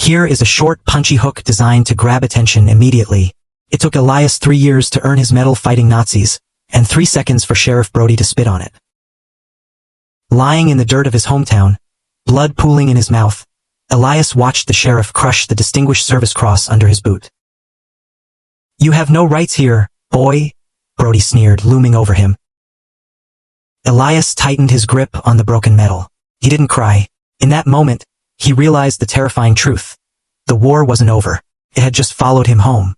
Here is a short, punchy hook designed to grab attention immediately. It took Elias 3 years to earn his medal fighting Nazis, and 3 seconds for Sheriff Brody to spit on it. Lying in the dirt of his hometown, blood pooling in his mouth, Elias watched the sheriff crush the Distinguished Service Cross under his boot. "You have no rights here, boy," Brody sneered, looming over him. Elias tightened his grip on the broken metal. He didn't cry. In that moment, he realized the terrifying truth. The war wasn't over. It had just followed him home.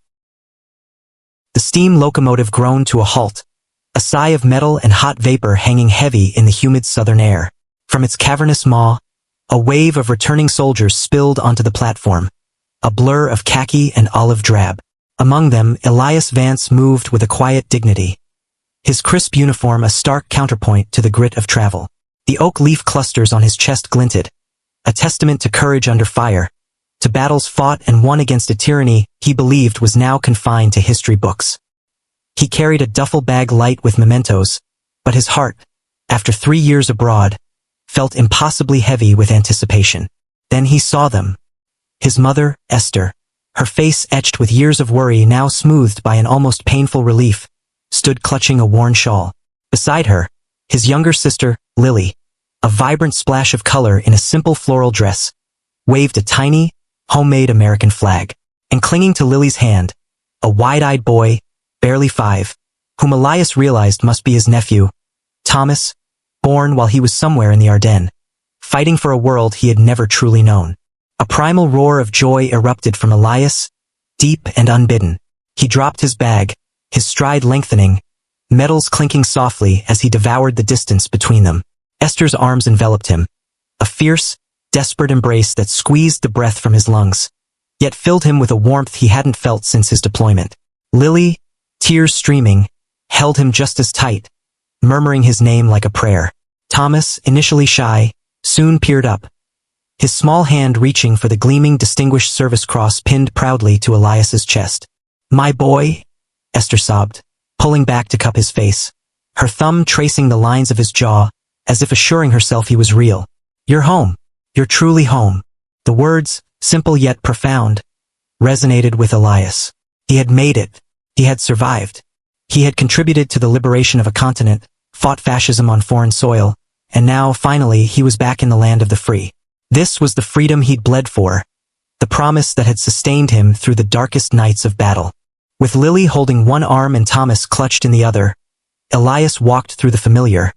The steam locomotive groaned to a halt, a sigh of metal and hot vapor hanging heavy in the humid southern air. From its cavernous maw, a wave of returning soldiers spilled onto the platform, a blur of khaki and olive drab. Among them, Elias Vance moved with a quiet dignity, his crisp uniform a stark counterpoint to the grit of travel. The oak leaf clusters on his chest glinted, a testament to courage under fire, to battles fought and won against a tyranny he believed was now confined to history books. He carried a duffel bag light with mementos, but his heart, after 3 years abroad, felt impossibly heavy with anticipation. Then he saw them. His mother, Esther, her face etched with years of worry now smoothed by an almost painful relief, stood clutching a worn shawl. Beside her, his younger sister, Lily, a vibrant splash of color in a simple floral dress, waved a tiny, homemade American flag. And clinging to Lily's hand, a wide-eyed boy, barely 5, whom Elias realized must be his nephew, Thomas, born while he was somewhere in the Ardennes, fighting for a world he had never truly known. A primal roar of joy erupted from Elias, deep and unbidden. He dropped his bag, his stride lengthening, metals clinking softly as he devoured the distance between them. Esther's arms enveloped him, a fierce, desperate embrace that squeezed the breath from his lungs, yet filled him with a warmth he hadn't felt since his deployment. Lily, tears streaming, held him just as tight, murmuring his name like a prayer. Thomas, initially shy, soon peered up, his small hand reaching for the gleaming Distinguished Service Cross pinned proudly to Elias's chest. "My boy," Esther sobbed, pulling back to cup his face, her thumb tracing the lines of his jaw, as if assuring herself he was real. "You're home. You're truly home." The words, simple yet profound, resonated with Elias. He had made it. He had survived. He had contributed to the liberation of a continent, fought fascism on foreign soil, and now, finally, he was back in the land of the free. This was the freedom he'd bled for, the promise that had sustained him through the darkest nights of battle. With Lily holding one arm and Thomas clutched in the other, Elias walked through the familiar,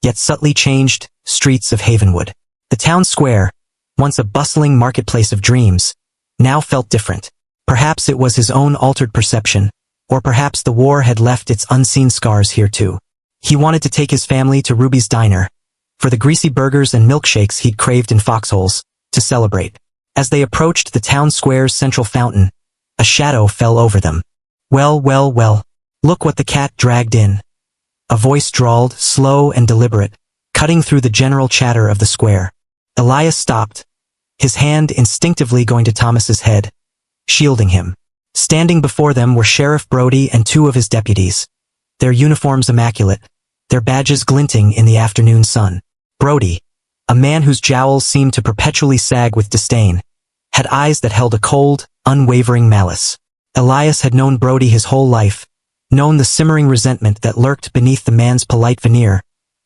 yet subtly changed, streets of Havenwood. The town square, once a bustling marketplace of dreams, now felt different. Perhaps it was his own altered perception, or perhaps the war had left its unseen scars here too. He wanted to take his family to Ruby's Diner, for the greasy burgers and milkshakes he'd craved in foxholes, to celebrate. As they approached the town square's central fountain, a shadow fell over them. "Well, well, well, look what the cat dragged in." A voice drawled, slow and deliberate, cutting through the general chatter of the square. Elias stopped, his hand instinctively going to Thomas's head, shielding him. Standing before them were Sheriff Brody and 2 of his deputies, their uniforms immaculate, their badges glinting in the afternoon sun. Brody, a man whose jowls seemed to perpetually sag with disdain, had eyes that held a cold, unwavering malice. Elias had known Brody his whole life, known the simmering resentment that lurked beneath the man's polite veneer,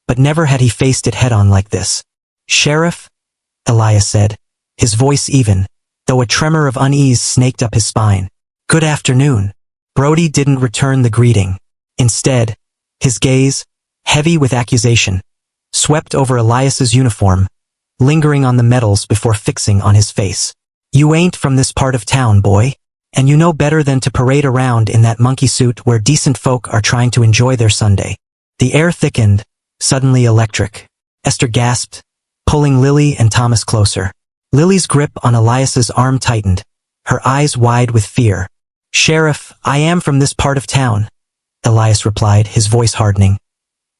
but never had he faced it head-on like this. "Sheriff," Elias said, his voice even, though a tremor of unease snaked up his spine. "Good afternoon." Brody didn't return the greeting. Instead, his gaze, heavy with accusation, swept over Elias's uniform, lingering on the medals before fixing on his face. "You ain't from this part of town, boy, and you know better than to parade around in that monkey suit where decent folk are trying to enjoy their Sunday." The air thickened, suddenly electric. Esther gasped, pulling Lily and Thomas closer. Lily's grip on Elias's arm tightened, her eyes wide with fear. "Sheriff, I am from this part of town," Elias replied, his voice hardening.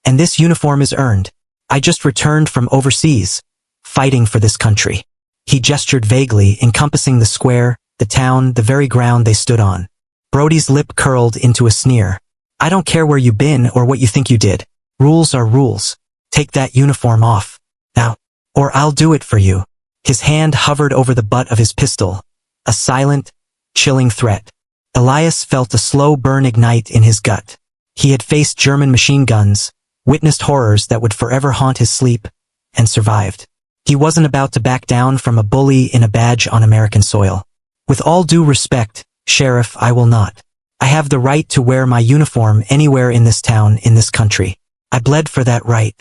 "And this uniform is earned. I just returned from overseas, fighting for this country." He gestured vaguely, encompassing the square, the town, the very ground they stood on. Brody's lip curled into a sneer. "I don't care where you've been or what you think you did. Rules are rules. Take that uniform off, now, or I'll do it for you." His hand hovered over the butt of his pistol, A silent, chilling threat. Elias felt a slow burn ignite in his gut. He had faced German machine guns, witnessed horrors that would forever haunt his sleep, and survived. He wasn't about to back down from a bully in a badge on American soil. With all due respect, Sheriff, I will not. I have the right to wear my uniform anywhere in this town, in this country. I bled for that right.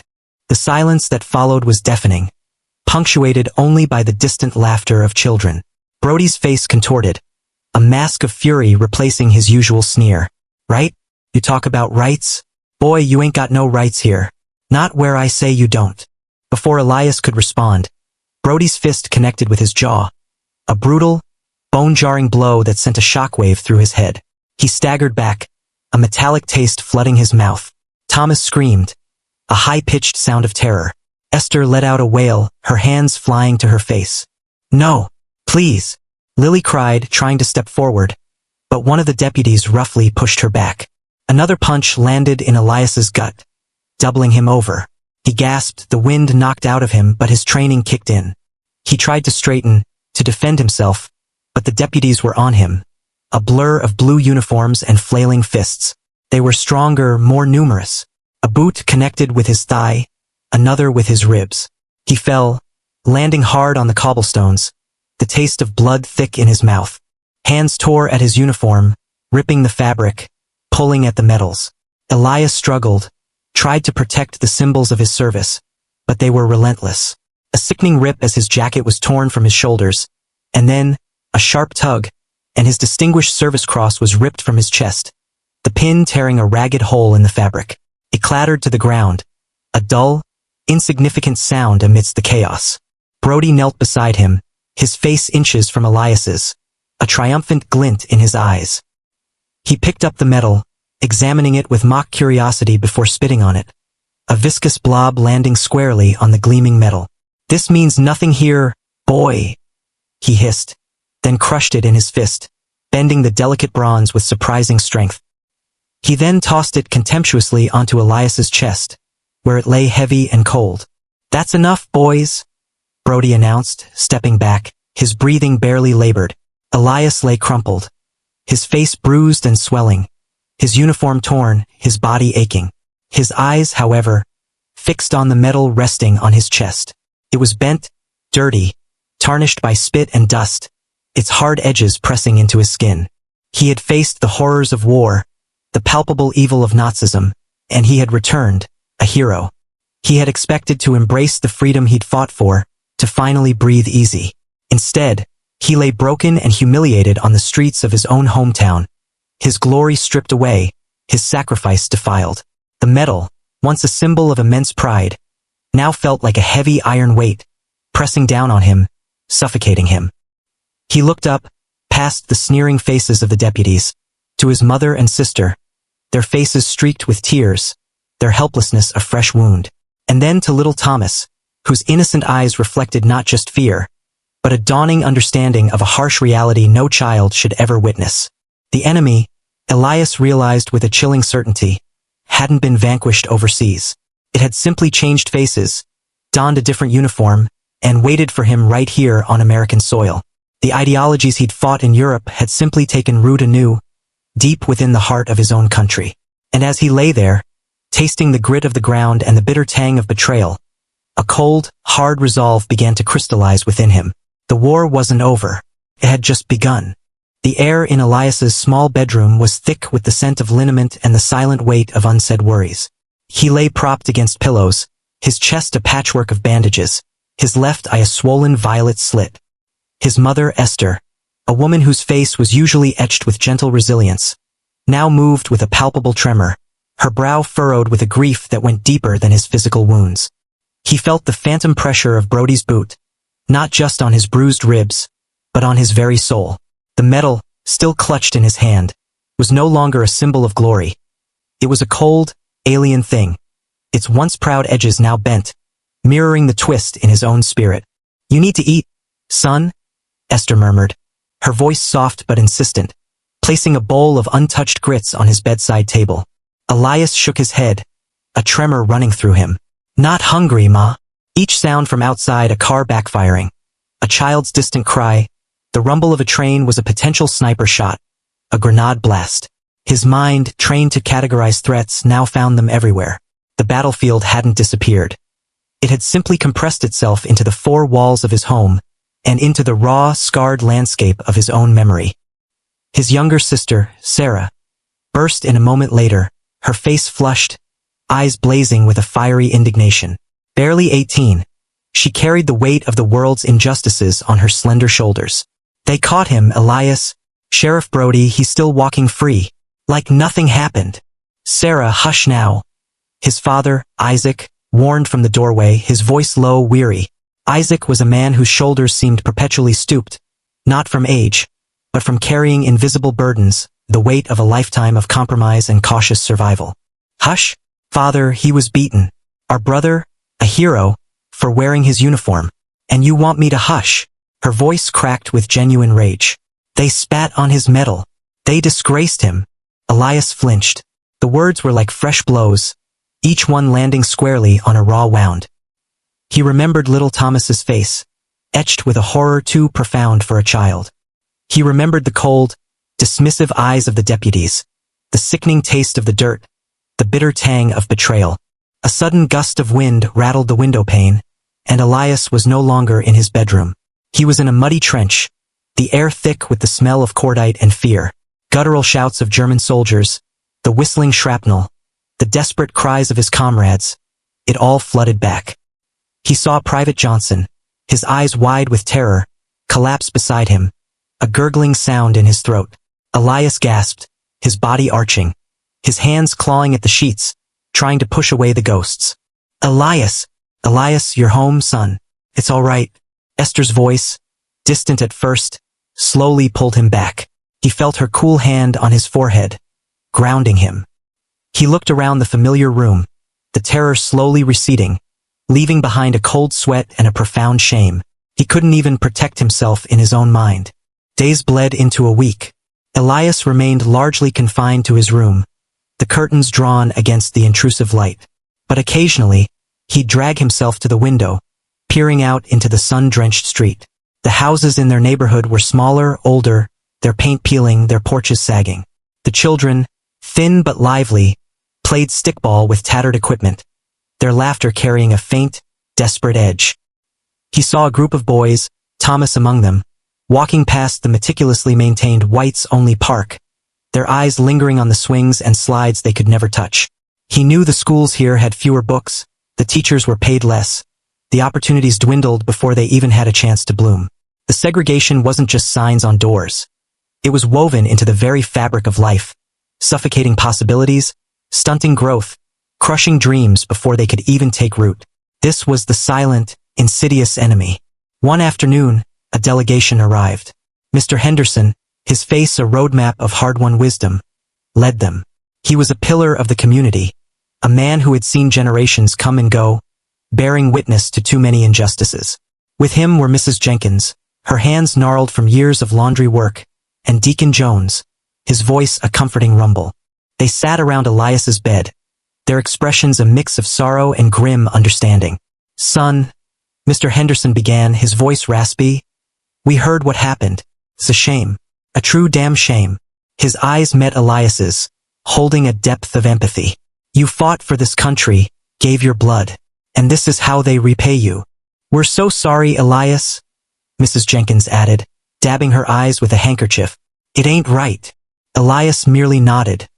The silence that followed was deafening, punctuated only by the distant laughter of children. Brody's face contorted, a mask of fury replacing his usual sneer. Right? You talk about rights? Boy, you ain't got no rights here. Not where I say you don't. Before Elias could respond, Brody's fist connected with his jaw. A brutal, bone-jarring blow that sent a shockwave through his head. He staggered back, a metallic taste flooding his mouth. Thomas screamed, a high-pitched sound of terror. Esther let out a wail, her hands flying to her face. No, please, Lily cried, trying to step forward, but one of the deputies roughly pushed her back. Another punch landed in Elias's gut, doubling him over. He gasped, the wind knocked out of him, but his training kicked in. He tried to straighten, to defend himself, but the deputies were on him, a blur of blue uniforms and flailing fists. They were stronger, more numerous. A boot connected with his thigh, another with his ribs. He fell, landing hard on the cobblestones, the taste of blood thick in his mouth. Hands tore at his uniform, ripping the fabric, pulling at the metals. Elias struggled, tried to protect the symbols of his service, but they were relentless. A sickening rip as his jacket was torn from his shoulders, and then, a sharp tug, and his distinguished service cross was ripped from his chest, the pin tearing a ragged hole in the fabric. It clattered to the ground, a dull, insignificant sound amidst the chaos. Brody knelt beside him, his face inches from Elias's, a triumphant glint in his eyes. He picked up the metal, examining it with mock curiosity before spitting on it, a viscous blob landing squarely on the gleaming metal. This means nothing here, boy, he hissed, then crushed it in his fist, bending the delicate bronze with surprising strength. He then tossed it contemptuously onto Elias's chest, where it lay heavy and cold. That's enough, boys, Brody announced, stepping back, his breathing barely labored. Elias lay crumpled, his face bruised and swelling, his uniform torn, his body aching. His eyes, however, fixed on the metal resting on his chest. It was bent, dirty, tarnished by spit and dust, its hard edges pressing into his skin. He had faced the horrors of war, the palpable evil of Nazism, and he had returned, a hero. He had expected to embrace the freedom he'd fought for, to finally breathe easy. Instead, he lay broken and humiliated on the streets of his own hometown, his glory stripped away, his sacrifice defiled. The metal, once a symbol of immense pride, now felt like a heavy iron weight, pressing down on him, suffocating him. He looked up, past the sneering faces of the deputies, to his mother and sister, their faces streaked with tears, their helplessness a fresh wound, and then to little Thomas, whose innocent eyes reflected not just fear, but a dawning understanding of a harsh reality no child should ever witness. The enemy, Elias realized with a chilling certainty, hadn't been vanquished overseas. It had simply changed faces, donned a different uniform, and waited for him right here on American soil. The ideologies he'd fought in Europe had simply taken root anew, deep within the heart of his own country. And as he lay there, tasting the grit of the ground and the bitter tang of betrayal, a cold, hard resolve began to crystallize within him. The war wasn't over. It had just begun. The air in Elias's small bedroom was thick with the scent of liniment and the silent weight of unsaid worries. He lay propped against pillows, his chest a patchwork of bandages, his left eye a swollen violet slit. His mother, Esther, a woman whose face was usually etched with gentle resilience, now moved with a palpable tremor, her brow furrowed with a grief that went deeper than his physical wounds. He felt the phantom pressure of Brody's boot, not just on his bruised ribs, but on his very soul. The metal, still clutched in his hand, was no longer a symbol of glory. It was a cold, alien thing, its once proud edges now bent, mirroring the twist in his own spirit. "You need to eat, son," Esther murmured, her voice soft but insistent, placing a bowl of untouched grits on his bedside table. Elias shook his head, a tremor running through him. "Not hungry, Ma." Each sound from outside a car backfiring, a child's distant cry, The rumble of a train was a potential sniper shot, a grenade blast. His mind, trained to categorize threats, now found them everywhere. The battlefield hadn't disappeared. It had simply compressed itself into the four walls of his home, and into the raw, scarred landscape of his own memory. His younger sister, Sarah, burst in a moment later, her face flushed, eyes blazing with a fiery indignation. Barely 18, she carried the weight of the world's injustices on her slender shoulders. They caught him, Elias. Sheriff Brody, he's still walking free. Like nothing happened. Sarah, hush now. His father, Isaac, warned from the doorway, his voice low, weary. Isaac was a man whose shoulders seemed perpetually stooped, not from age, but from carrying invisible burdens, the weight of a lifetime of compromise and cautious survival. Hush, father, he was beaten. Our brother, a hero, for wearing his uniform. And you want me to hush? Her voice cracked with genuine rage. They spat on his medal. They disgraced him. Elias flinched. The words were like fresh blows, each one landing squarely on a raw wound. He remembered little Thomas's face, etched with a horror too profound for a child. He remembered the cold, dismissive eyes of the deputies, the sickening taste of the dirt, the bitter tang of betrayal. A sudden gust of wind rattled the window pane, and Elias was no longer in his bedroom. He was in a muddy trench, the air thick with the smell of cordite and fear. Guttural shouts of German soldiers, the whistling shrapnel, the desperate cries of his comrades, it all flooded back. He saw Private Johnson, his eyes wide with terror, collapse beside him, a gurgling sound in his throat. Elias gasped, his body arching, his hands clawing at the sheets, trying to push away the ghosts. Elias, Elias, you're home, son. It's all right. Esther's voice, distant at first, slowly pulled him back. He felt her cool hand on his forehead, grounding him. He looked around the familiar room, the terror slowly receding, leaving behind a cold sweat and a profound shame. He couldn't even protect himself in his own mind. Days bled into a week. Elias remained largely confined to his room, the curtains drawn against the intrusive light. But occasionally, he'd drag himself to the window, peering out into the sun-drenched street. The houses in their neighborhood were smaller, older, their paint peeling, their porches sagging. The children, thin but lively, played stickball with tattered equipment, their laughter carrying a faint, desperate edge. He saw a group of boys, Thomas among them, walking past the meticulously maintained whites-only park, their eyes lingering on the swings and slides they could never touch. He knew the schools here had fewer books, the teachers were paid less, the opportunities dwindled before they even had a chance to bloom. The segregation wasn't just signs on doors. It was woven into the very fabric of life, suffocating possibilities, stunting growth, crushing dreams before they could even take root. This was the silent, insidious enemy. One afternoon, a delegation arrived. Mr. Henderson, his face a roadmap of hard-won wisdom, led them. He was a pillar of the community, a man who had seen generations come and go, bearing witness to too many injustices. With him were Mrs. Jenkins, her hands gnarled from years of laundry work, and Deacon Jones, his voice a comforting rumble. They sat around Elias's bed, their expressions a mix of sorrow and grim understanding. Son, Mr. Henderson began, his voice raspy, we heard what happened. It's a shame. A true damn shame. His eyes met Elias's, holding a depth of empathy. You fought for this country, gave your blood, and this is how they repay you. We're so sorry, Elias, Mrs. Jenkins added, dabbing her eyes with a handkerchief. It ain't right. Elias merely nodded,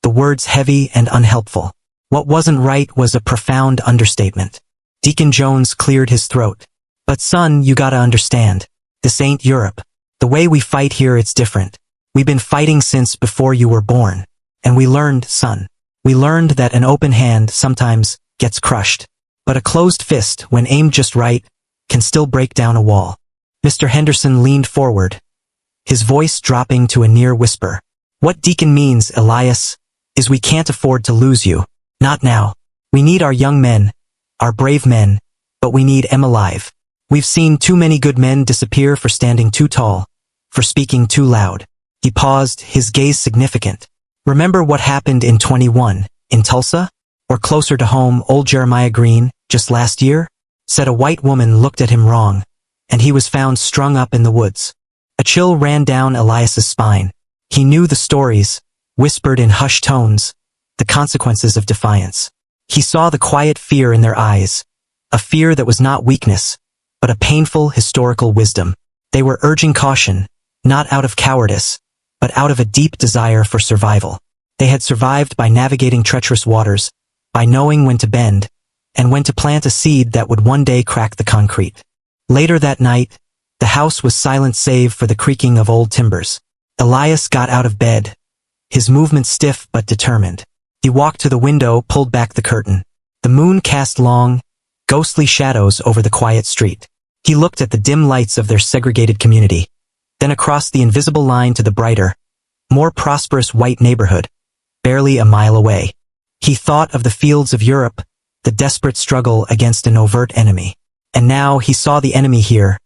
the words heavy and unhelpful. What wasn't right was a profound understatement. Deacon Jones cleared his throat. But son, you gotta understand. This ain't Europe. The way we fight here, it's different. We've been fighting since before you were born. And we learned, son. We learned that an open hand sometimes gets crushed. But a closed fist, when aimed just right, can still break down a wall. Mr. Henderson leaned forward, his voice dropping to a near whisper. What Deacon means, Elias, is we can't afford to lose you. Not now. We need our young men, our brave men, but we need 'em alive. We've seen too many good men disappear for standing too tall, for speaking too loud. He paused, his gaze significant. Remember what happened in 21, in Tulsa? Or closer to home, old Jeremiah Green, just last year? Said a white woman looked at him wrong, and he was found strung up in the woods. A chill ran down Elias's spine. He knew the stories, whispered in hushed tones, the consequences of defiance. He saw the quiet fear in their eyes, a fear that was not weakness, but a painful historical wisdom. They were urging caution, not out of cowardice, but out of a deep desire for survival. They had survived by navigating treacherous waters, by knowing when to bend, and when to plant a seed that would one day crack the concrete. Later that night, the house was silent save for the creaking of old timbers. Elias got out of bed, his movements stiff but determined. He walked to the window, pulled back the curtain. The moon cast long, ghostly shadows over the quiet street. He looked at the dim lights of their segregated community, then across the invisible line to the brighter, more prosperous white neighborhood, barely a mile away. He thought of the fields of Europe, the desperate struggle against an overt enemy. And now he saw the enemy here,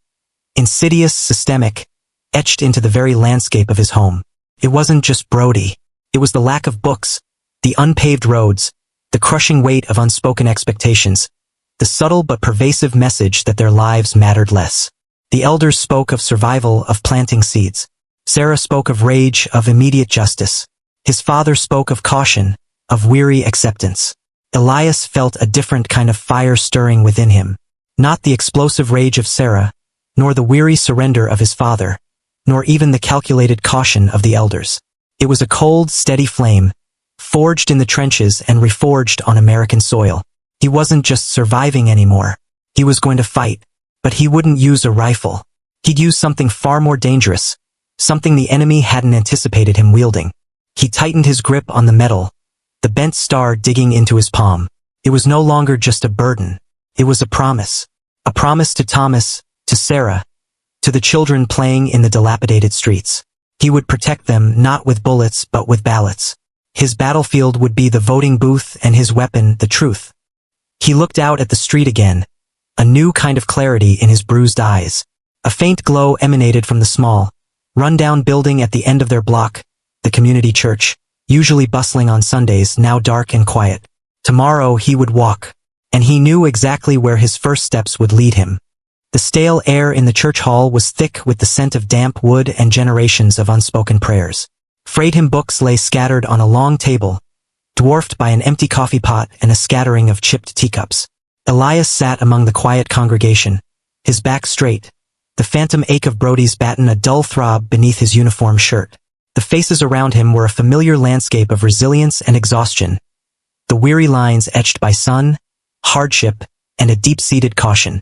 insidious, systemic, etched into the very landscape of his home. It wasn't just Brody. It was the lack of books, the unpaved roads, the crushing weight of unspoken expectations, the subtle but pervasive message that their lives mattered less. The elders spoke of survival, of planting seeds. Sarah spoke of rage, of immediate justice. His father spoke of caution, of weary acceptance. Elias felt a different kind of fire stirring within him. Not the explosive rage of Sarah, nor the weary surrender of his father, nor even the calculated caution of the elders. It was a cold, steady flame, forged in the trenches and reforged on American soil. He wasn't just surviving anymore. He was going to fight, but he wouldn't use a rifle. He'd use something far more dangerous, something the enemy hadn't anticipated him wielding. He tightened his grip on the metal, the bent star digging into his palm. It was no longer just a burden. It was a promise to Thomas, to Sarah, to the children playing in the dilapidated streets. He would protect them not with bullets but with ballots. His battlefield would be the voting booth and his weapon the truth. He looked out at the street again, a new kind of clarity in his bruised eyes. A faint glow emanated from the small, run-down building at the end of their block, the community church, usually bustling on Sundays, now dark and quiet. Tomorrow he would walk, and he knew exactly where his first steps would lead him. The stale air in the church hall was thick with the scent of damp wood and generations of unspoken prayers. Frayed hymn books lay scattered on a long table, dwarfed by an empty coffee pot and a scattering of chipped teacups. Elias sat among the quiet congregation, his back straight, the phantom ache of Brody's baton a dull throb beneath his uniform shirt. The faces around him were a familiar landscape of resilience and exhaustion, the weary lines etched by sun, hardship, and a deep-seated caution.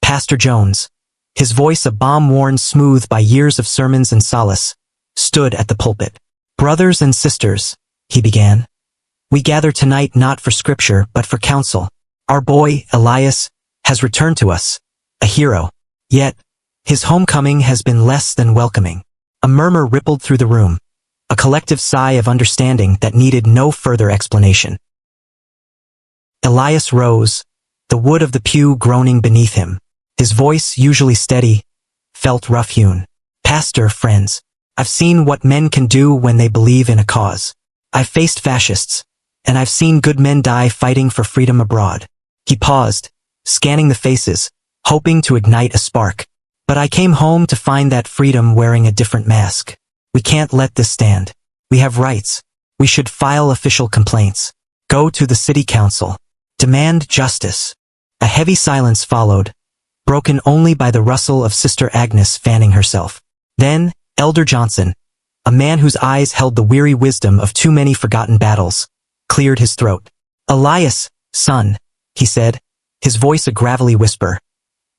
Pastor Jones, his voice a bomb worn smooth by years of sermons and solace, stood at the pulpit. "Brothers and sisters," he began, "we gather tonight not for scripture but for counsel. Our boy, Elias, has returned to us, a hero. Yet, his homecoming has been less than welcoming." A murmur rippled through the room, a collective sigh of understanding that needed no further explanation. Elias rose, the wood of the pew groaning beneath him. His voice, usually steady, felt rough-hewn. "Pastor, friends, I've seen what men can do when they believe in a cause. I've faced fascists, and I've seen good men die fighting for freedom abroad." He paused, scanning the faces, hoping to ignite a spark. "But I came home to find that freedom wearing a different mask. We can't let this stand. We have rights. We should file official complaints. Go to the city council. Demand justice." A heavy silence followed, broken only by the rustle of Sister Agnes fanning herself. Then, Elder Johnson, a man whose eyes held the weary wisdom of too many forgotten battles, cleared his throat. "Elias, son," he said, his voice a gravelly whisper.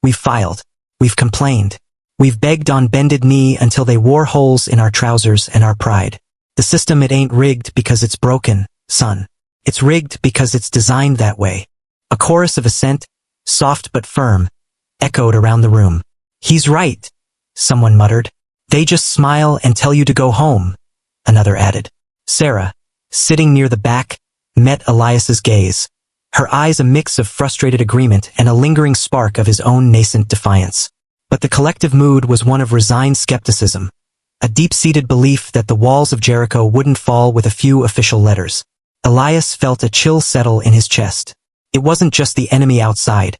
"We've filed. We've complained. We've begged on bended knee until they wore holes in our trousers and our pride. The system, it ain't rigged because it's broken, son. It's rigged because it's designed that way." A chorus of assent, soft but firm, echoed around the room. "He's right," someone muttered. "They just smile and tell you to go home," another added. Sarah, sitting near the back, met Elias's gaze, her eyes a mix of frustrated agreement and a lingering spark of his own nascent defiance. But the collective mood was one of resigned skepticism, a deep-seated belief that the walls of Jericho wouldn't fall with a few official letters. Elias felt a chill settle in his chest. It wasn't just the enemy outside.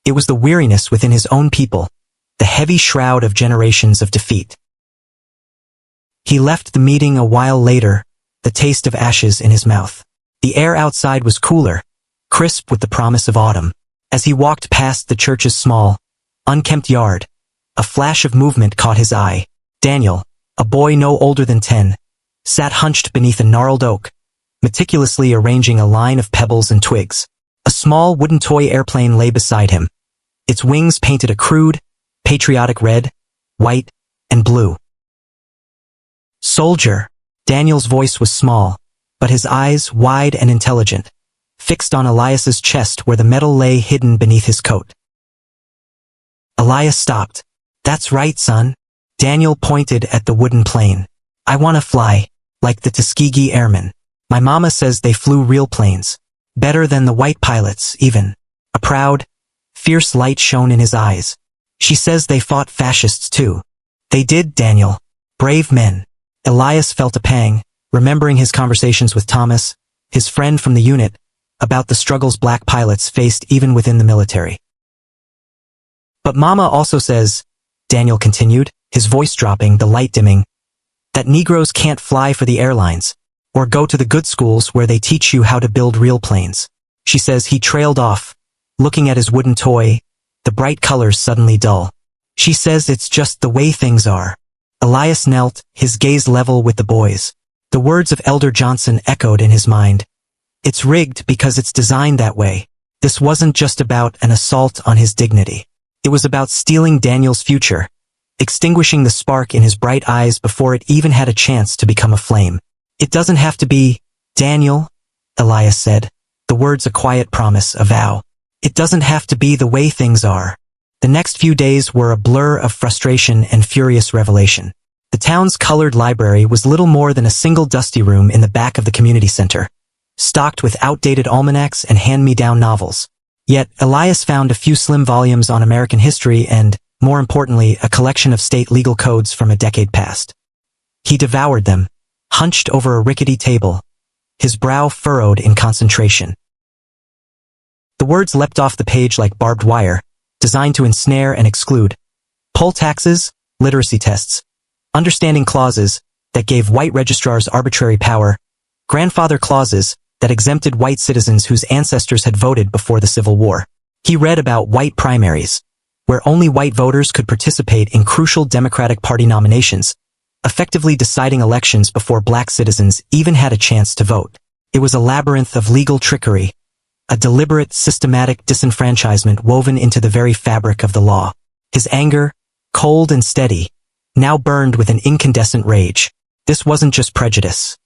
It was the weariness within his own people, the heavy shroud of generations of defeat. He left the meeting a while later, the taste of ashes in his mouth. The air outside was cooler, crisp with the promise of autumn. As he walked past the church's small, unkempt yard, a flash of movement caught his eye. Daniel, a boy no older than 10, sat hunched beneath a gnarled oak, meticulously arranging a line of pebbles and twigs. A small wooden toy airplane lay beside him, its wings painted a crude, patriotic red, white, and blue. "Soldier." Daniel's voice was small, but his eyes, wide and intelligent, fixed on Elias's chest where the metal lay hidden beneath his coat. Elias stopped. "That's right, son." Daniel pointed at the wooden plane. "I want to fly, like the Tuskegee Airmen. My mama says they flew real planes. Better than the white pilots, even." A proud, fierce light shone in his eyes. "She says they fought fascists too." "They did, Daniel. Brave men." Elias felt a pang, remembering his conversations with Thomas, his friend from the unit, about the struggles black pilots faced even within the military. "But Mama also says," Daniel continued, his voice dropping, the light dimming, "that Negroes can't fly for the airlines, or go to the good schools where they teach you how to build real planes." She says. He trailed off, looking at his wooden toy, the bright colors suddenly dull. "She says it's just the way things are." Elias knelt, his gaze level with the boys. The words of Elder Johnson echoed in his mind. It's rigged because it's designed that way. This wasn't just about an assault on his dignity. It was about stealing Daniel's future, extinguishing the spark in his bright eyes before it even had a chance to become a flame. "It doesn't have to be, Daniel," Elias said, the words a quiet promise, a vow. "It doesn't have to be the way things are." The next few days were a blur of frustration and furious revelation. The town's colored library was little more than a single dusty room in the back of the community center, stocked with outdated almanacs and hand-me-down novels. Yet, Elias found a few slim volumes on American history and, more importantly, a collection of state legal codes from a decade past. He devoured them, hunched over a rickety table, his brow furrowed in concentration. The words leapt off the page like barbed wire, designed to ensnare and exclude. Poll taxes, literacy tests, understanding clauses that gave white registrars arbitrary power, grandfather clauses that exempted white citizens whose ancestors had voted before the Civil War. He read about white primaries, where only white voters could participate in crucial Democratic Party nominations, effectively deciding elections before black citizens even had a chance to vote. It was a labyrinth of legal trickery, a deliberate, systematic disenfranchisement woven into the very fabric of the law. His anger, cold and steady, now burned with an incandescent rage. This wasn't just prejudice.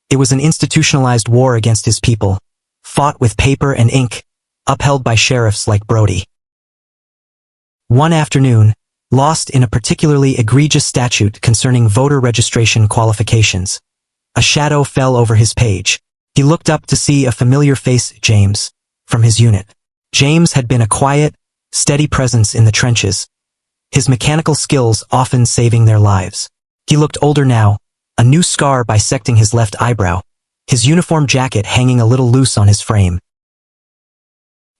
It was an institutionalized war against his people, fought with paper and ink, upheld by sheriffs like Brody. One afternoon, lost in a particularly egregious statute concerning voter registration qualifications, a shadow fell over his page. He looked up to see a familiar face, James, from his unit. James had been a quiet, steady presence in the trenches, his mechanical skills often saving their lives. He looked older now, a new scar bisecting his left eyebrow, his uniform jacket hanging a little loose on his frame.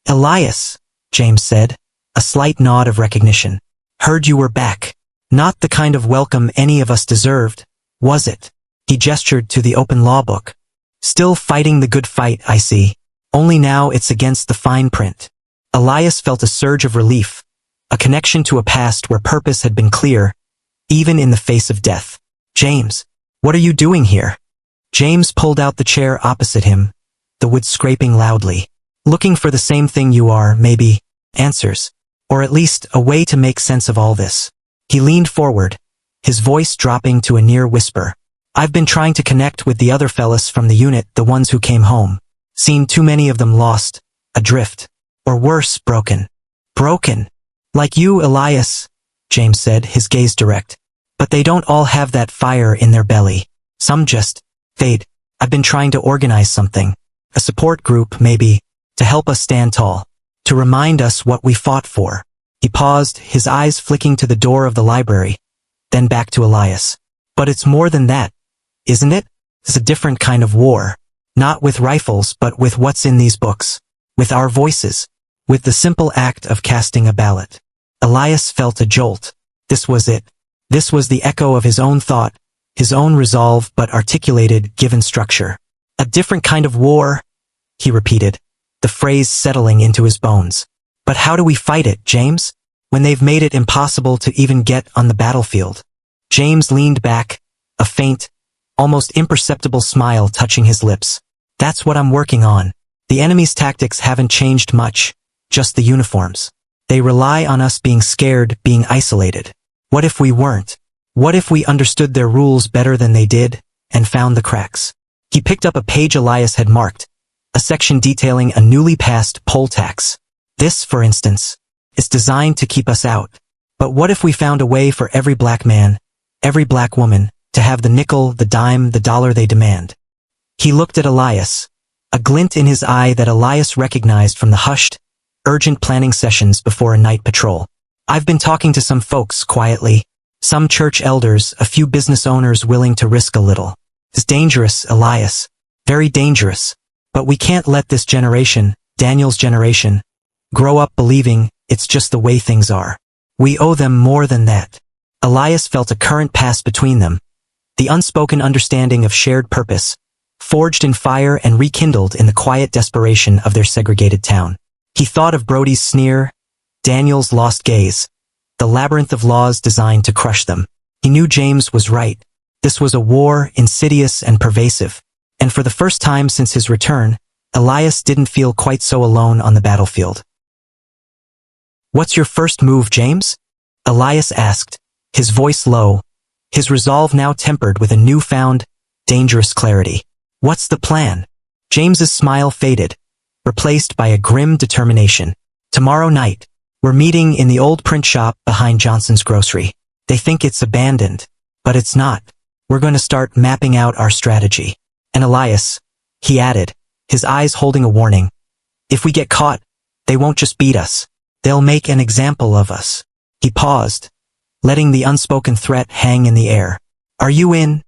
"Elias," James said, a slight nod of recognition. "Heard you were back. Not the kind of welcome any of us deserved, was it?" He gestured to the open law book. "Still fighting the good fight, I see. Only now it's against the fine print." Elias felt a surge of relief, a connection to a past where purpose had been clear, even in the face of death. "James, what are you doing here?" James pulled out the chair opposite him, the wood scraping loudly. "Looking for the same thing you are, maybe, answers. Or at least a way to make sense of all this." He leaned forward, his voice dropping to a near whisper. "I've been trying to connect with the other fellas from the unit, the ones who came home. Seen too many of them lost, adrift, or worse, broken." "Broken? Like you, Elias," James said, his gaze direct. "But they don't all have that fire in their belly. Some just fade. I've been trying to organize something, a support group maybe, to help us stand tall, to remind us what we fought for." He paused, his eyes flicking to the door of the library, then back to Elias. "But it's more than that, isn't it? It's a different kind of war. Not with rifles, but with what's in these books. With our voices. With the simple act of casting a ballot." Elias felt a jolt. This was it. This was the echo of his own thought, his own resolve but articulated given structure. A different kind of war, he repeated, the phrase settling into his bones. But how do we fight it, James? When they've made it impossible to even get on the battlefield. James leaned back, a faint, almost imperceptible smile touching his lips. That's what I'm working on. The enemy's tactics haven't changed much, just the uniforms. They rely on us being scared, being isolated. What if we weren't? What if we understood their rules better than they did, and found the cracks? He picked up a page Elias had marked, a section detailing a newly passed poll tax. This, for instance, is designed to keep us out. But what if we found a way for every black man, every black woman, to have the nickel, the dime, the dollar they demand? He looked at Elias, a glint in his eye that Elias recognized from the hushed, urgent planning sessions before a night patrol. I've been talking to some folks quietly, some church elders, a few business owners willing to risk a little. It's dangerous, Elias. Very dangerous. But we can't let this generation, Daniel's generation, grow up believing it's just the way things are. We owe them more than that. Elias felt a current pass between them, the unspoken understanding of shared purpose, forged in fire and rekindled in the quiet desperation of their segregated town. He thought of Brody's sneer, Daniel's lost gaze, the labyrinth of laws designed to crush them. He knew James was right. This was a war, insidious and pervasive. And for the first time since his return, Elias didn't feel quite so alone on the battlefield. What's your first move, James? Elias asked, his voice low, his resolve now tempered with a newfound, dangerous clarity. What's the plan? James's smile faded, replaced by a grim determination. Tomorrow night, we're meeting in the old print shop behind Johnson's grocery. They think it's abandoned, but it's not. We're going to start mapping out our strategy. And Elias, he added, his eyes holding a warning. If we get caught, they won't just beat us. They'll make an example of us. He paused, letting the unspoken threat hang in the air. Are you in?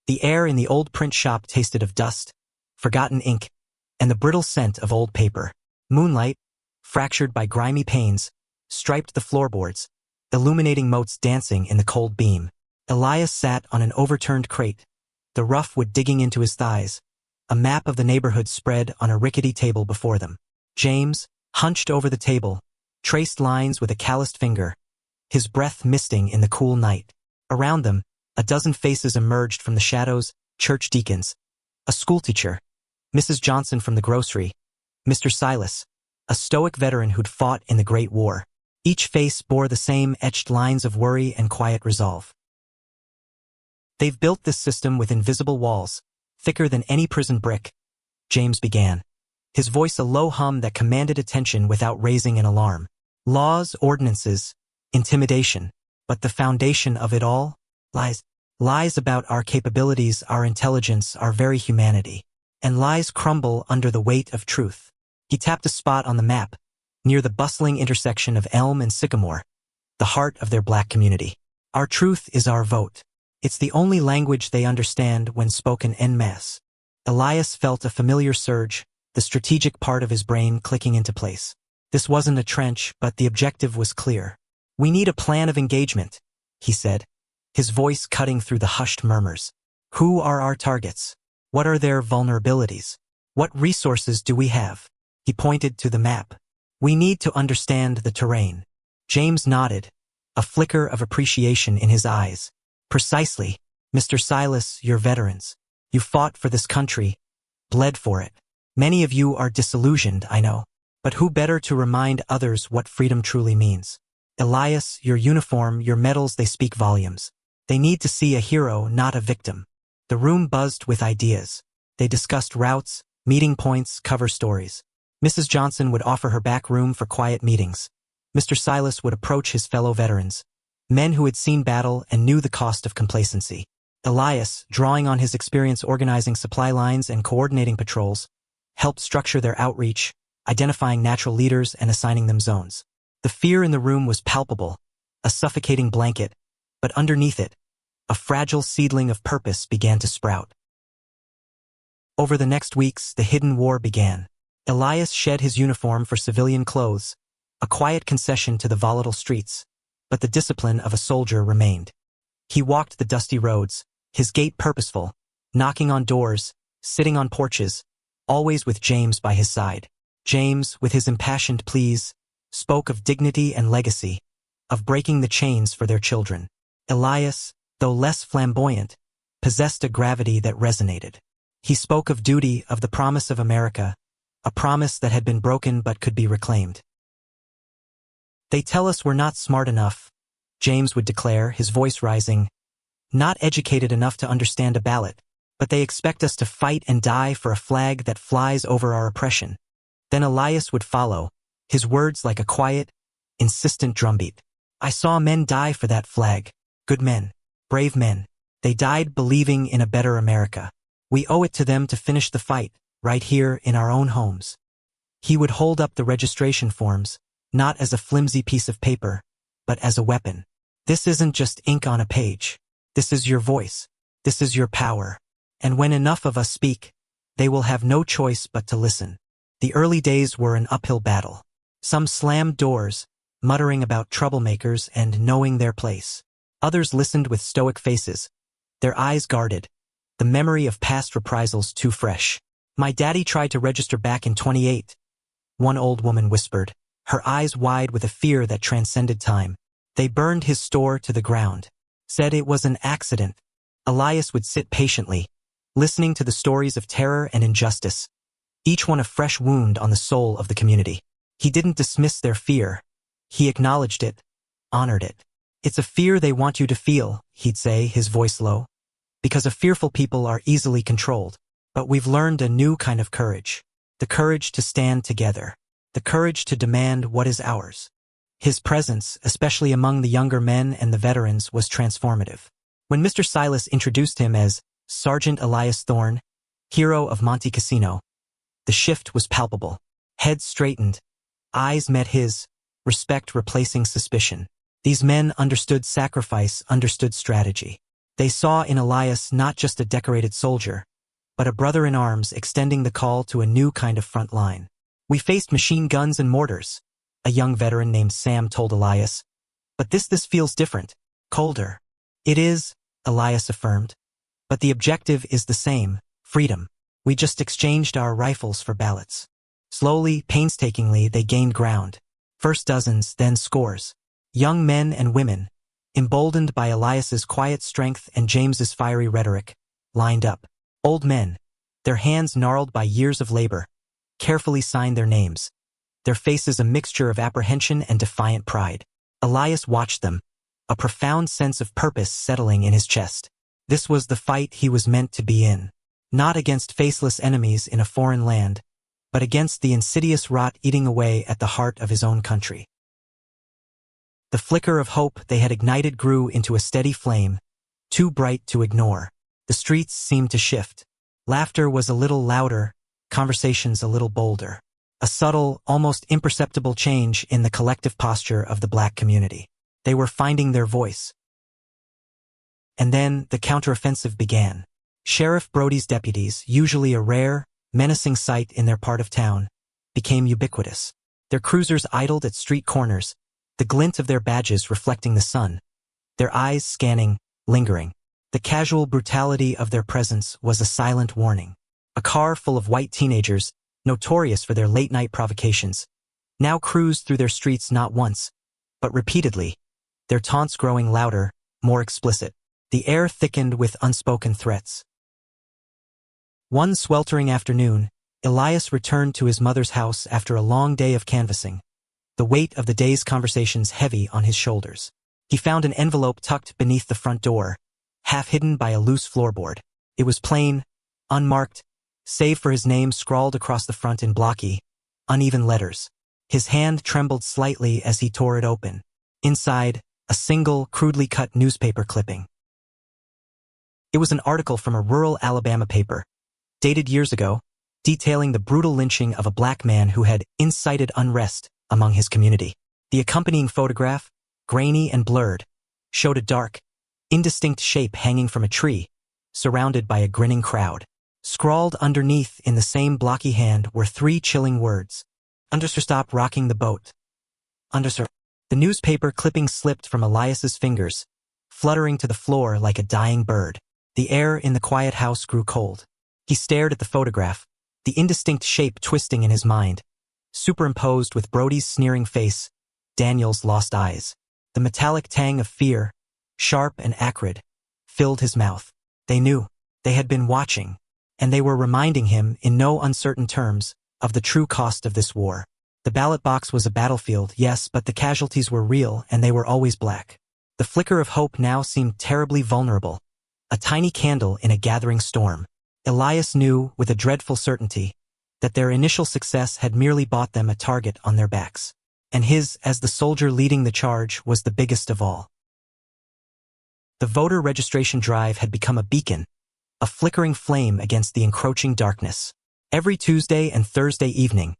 The air in the old print shop tasted of dust, forgotten ink, and the brittle scent of old paper. Moonlight, fractured by grimy panes, striped the floorboards, illuminating motes dancing in the cold beam. Elias sat on an overturned crate, the rough wood digging into his thighs, a map of the neighborhood spread on a rickety table before them. James, hunched over the table, traced lines with a calloused finger, his breath misting in the cool night. Around them, a dozen faces emerged from the shadows, church deacons, a schoolteacher, Mrs. Johnson from the grocery, Mr. Silas, a stoic veteran who'd fought in the Great War. Each face bore the same etched lines of worry and quiet resolve. They've built this system with invisible walls, thicker than any prison brick, James began, his voice a low hum that commanded attention without raising an alarm. Laws, ordinances, intimidation, but the foundation of it all? Lies. Lies about our capabilities, our intelligence, our very humanity. And lies crumble under the weight of truth. He tapped a spot on the map, near the bustling intersection of Elm and Sycamore, the heart of their black community. Our truth is our vote. It's the only language they understand when spoken en masse. Elias felt a familiar surge, the strategic part of his brain clicking into place. This wasn't a trench, but the objective was clear. We need a plan of engagement, he said, his voice cutting through the hushed murmurs. Who are our targets? What are their vulnerabilities? What resources do we have? He pointed to the map. We need to understand the terrain. James nodded, a flicker of appreciation in his eyes. Precisely, Mr. Silas, you're veterans. You fought for this country, bled for it. Many of you are disillusioned, I know. But who better to remind others what freedom truly means? Elias, your uniform, your medals, they speak volumes. They need to see a hero, not a victim. The room buzzed with ideas. They discussed routes, meeting points, cover stories. Mrs. Johnson would offer her back room for quiet meetings. Mr. Silas would approach his fellow veterans, men who had seen battle and knew the cost of complacency. Elias, drawing on his experience organizing supply lines and coordinating patrols, helped structure their outreach, identifying natural leaders and assigning them zones. The fear in the room was palpable, a suffocating blanket, but underneath it, a fragile seedling of purpose began to sprout. Over the next weeks, the hidden war began. Elias shed his uniform for civilian clothes, a quiet concession to the volatile streets, but the discipline of a soldier remained. He walked the dusty roads, his gait purposeful, knocking on doors, sitting on porches, always with James by his side. James, with his impassioned pleas, spoke of dignity and legacy, of breaking the chains for their children. Elias, though less flamboyant, possessed a gravity that resonated. He spoke of duty, of the promise of America, a promise that had been broken but could be reclaimed. "They tell us we're not smart enough," James would declare, his voice rising, "not educated enough to understand a ballot, but they expect us to fight and die for a flag that flies over our oppression." Then Elias would follow, his words like a quiet, insistent drumbeat. "I saw men die for that flag, good men, brave men. They died believing in a better America. We owe it to them to finish the fight, right here in our own homes." He would hold up the registration forms, not as a flimsy piece of paper, but as a weapon. "This isn't just ink on a page. This is your voice. This is your power. And when enough of us speak, they will have no choice but to listen." The early days were an uphill battle. Some slammed doors, muttering about troublemakers and knowing their place. Others listened with stoic faces, their eyes guarded, the memory of past reprisals too fresh. "My daddy tried to register back in 28, one old woman whispered, her eyes wide with a fear that transcended time. "They burned his store to the ground. Said it was an accident." Elias would sit patiently, listening to the stories of terror and injustice, each one a fresh wound on the soul of the community. He didn't dismiss their fear. He acknowledged it, honored it. "It's a fear they want you to feel," he'd say, his voice low, "because a fearful people are easily controlled. But we've learned a new kind of courage. The courage to stand together. The courage to demand what is ours." His presence, especially among the younger men and the veterans, was transformative. When Mr. Silas introduced him as Sergeant Elias Thorne, hero of Monte Cassino, the shift was palpable. Heads straightened, eyes met his, respect replacing suspicion. These men understood sacrifice, understood strategy. They saw in Elias not just a decorated soldier, but a brother in arms extending the call to a new kind of front line. "We faced machine guns and mortars," a young veteran named Sam told Elias. "But this feels different, colder." "It is," Elias affirmed. "But the objective is the same, freedom. We just exchanged our rifles for ballots." Slowly, painstakingly, they gained ground. First dozens, then scores. Young men and women, emboldened by Elias's quiet strength and James's fiery rhetoric, lined up. Old men, their hands gnarled by years of labor, carefully signed their names, their faces a mixture of apprehension and defiant pride. Elias watched them, a profound sense of purpose settling in his chest. This was the fight he was meant to be in. Not against faceless enemies in a foreign land, but against the insidious rot eating away at the heart of his own country. The flicker of hope they had ignited grew into a steady flame, too bright to ignore. The streets seemed to shift. Laughter was a little louder, conversations a little bolder. A subtle, almost imperceptible change in the collective posture of the black community. They were finding their voice. And then the counteroffensive began. Sheriff Brody's deputies, usually a rare, menacing sight in their part of town, became ubiquitous. Their cruisers idled at street corners, the glint of their badges reflecting the sun, their eyes scanning, lingering. The casual brutality of their presence was a silent warning. A car full of white teenagers, notorious for their late-night provocations, now cruised through their streets not once, but repeatedly, their taunts growing louder, more explicit. The air thickened with unspoken threats. One sweltering afternoon, Elias returned to his mother's house after a long day of canvassing, the weight of the day's conversations heavy on his shoulders. He found an envelope tucked beneath the front door, half hidden by a loose floorboard. It was plain, unmarked, save for his name scrawled across the front in blocky, uneven letters. His hand trembled slightly as he tore it open. Inside, a single, crudely cut newspaper clipping. It was an article from a rural Alabama paper, dated years ago, detailing the brutal lynching of a black man who had incited unrest among his community. The accompanying photograph, grainy and blurred, showed a dark, indistinct shape hanging from a tree, surrounded by a grinning crowd. Scrawled underneath in the same blocky hand were 3 chilling words. "Stop rocking the boat. Undersir. The newspaper clipping slipped from Elias's fingers, fluttering to the floor like a dying bird. The air in the quiet house grew cold. He stared at the photograph, the indistinct shape twisting in his mind. Superimposed with Brody's sneering face, Daniel's lost eyes. The metallic tang of fear, sharp and acrid, filled his mouth. They knew. They had been watching, and they were reminding him, in no uncertain terms, of the true cost of this war. The ballot box was a battlefield, yes, but the casualties were real, and they were always black. The flicker of hope now seemed terribly vulnerable, a tiny candle in a gathering storm. Elias knew, with a dreadful certainty, that their initial success had merely bought them a target on their backs. And his, as the soldier leading the charge, was the biggest of all. The voter registration drive had become a beacon, a flickering flame against the encroaching darkness. Every Tuesday and Thursday evening,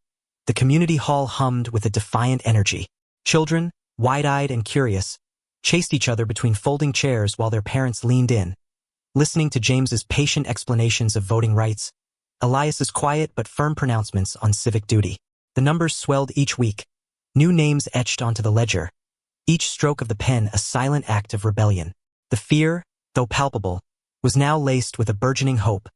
the community hall hummed with a defiant energy. Children, wide-eyed and curious, chased each other between folding chairs while their parents leaned in, listening to James's patient explanations of voting rights, Elias's quiet but firm pronouncements on civic duty. The numbers swelled each week, new names etched onto the ledger, each stroke of the pen a silent act of rebellion. The fear, though palpable, was now laced with a burgeoning hope,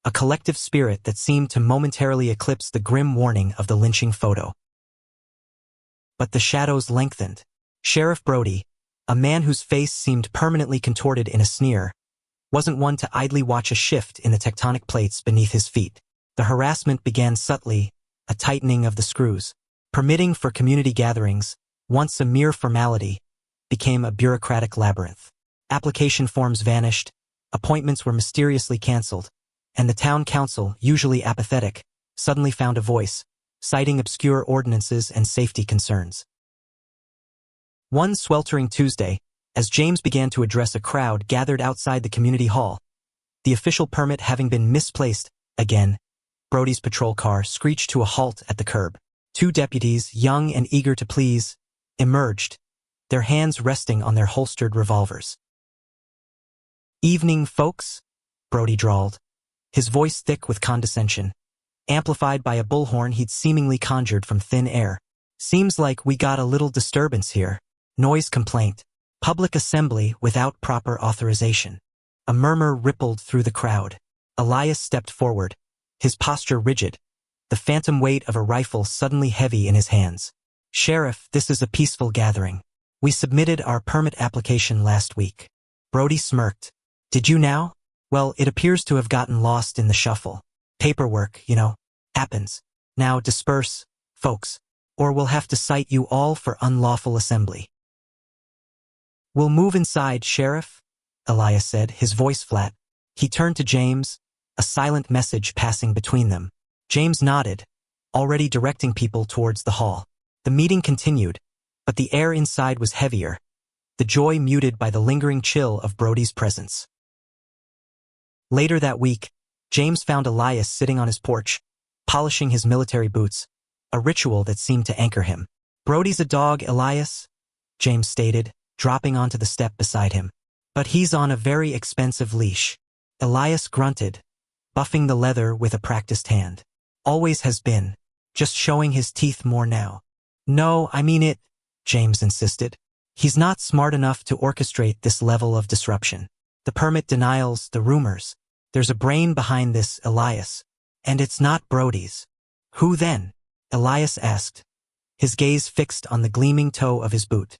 a collective spirit that seemed to momentarily eclipse the grim warning of the lynching photo. But the shadows lengthened. Sheriff Brody, a man whose face seemed permanently contorted in a sneer, wasn't one to idly watch a shift in the tectonic plates beneath his feet. The harassment began subtly, a tightening of the screws. Permitting for community gatherings, once a mere formality, became a bureaucratic labyrinth. Application forms vanished, appointments were mysteriously cancelled, and the town council, usually apathetic, suddenly found a voice, citing obscure ordinances and safety concerns. One sweltering Tuesday, as James began to address a crowd gathered outside the community hall, the official permit having been misplaced, again, Brody's patrol car screeched to a halt at the curb. Two deputies, young and eager to please, emerged, their hands resting on their holstered revolvers. "Evening, folks," Brody drawled, his voice thick with condescension, amplified by a bullhorn he'd seemingly conjured from thin air. "Seems like we got a little disturbance here. Noise complaint. Public assembly without proper authorization." A murmur rippled through the crowd. Elias stepped forward, his posture rigid, the phantom weight of a rifle suddenly heavy in his hands. "Sheriff, this is a peaceful gathering. We submitted our permit application last week." Brody smirked. "Did you now? Well, it appears to have gotten lost in the shuffle. Paperwork, you know, happens. Now disperse, folks, or we'll have to cite you all for unlawful assembly." "We'll move inside, Sheriff," Elias said, his voice flat. He turned to James, a silent message passing between them. James nodded, already directing people towards the hall. The meeting continued, but the air inside was heavier, the joy muted by the lingering chill of Brody's presence. Later that week, James found Elias sitting on his porch, polishing his military boots, a ritual that seemed to anchor him. "Brody's a dog, Elias," James stated, dropping onto the step beside him. "But he's on a very expensive leash." Elias grunted, buffing the leather with a practiced hand. "Always has been, just showing his teeth more now." "No, I mean it," James insisted. "He's not smart enough to orchestrate this level of disruption. The permit denials, the rumors. There's a brain behind this, Elias. And it's not Brody's." "Who then?" Elias asked, his gaze fixed on the gleaming toe of his boot.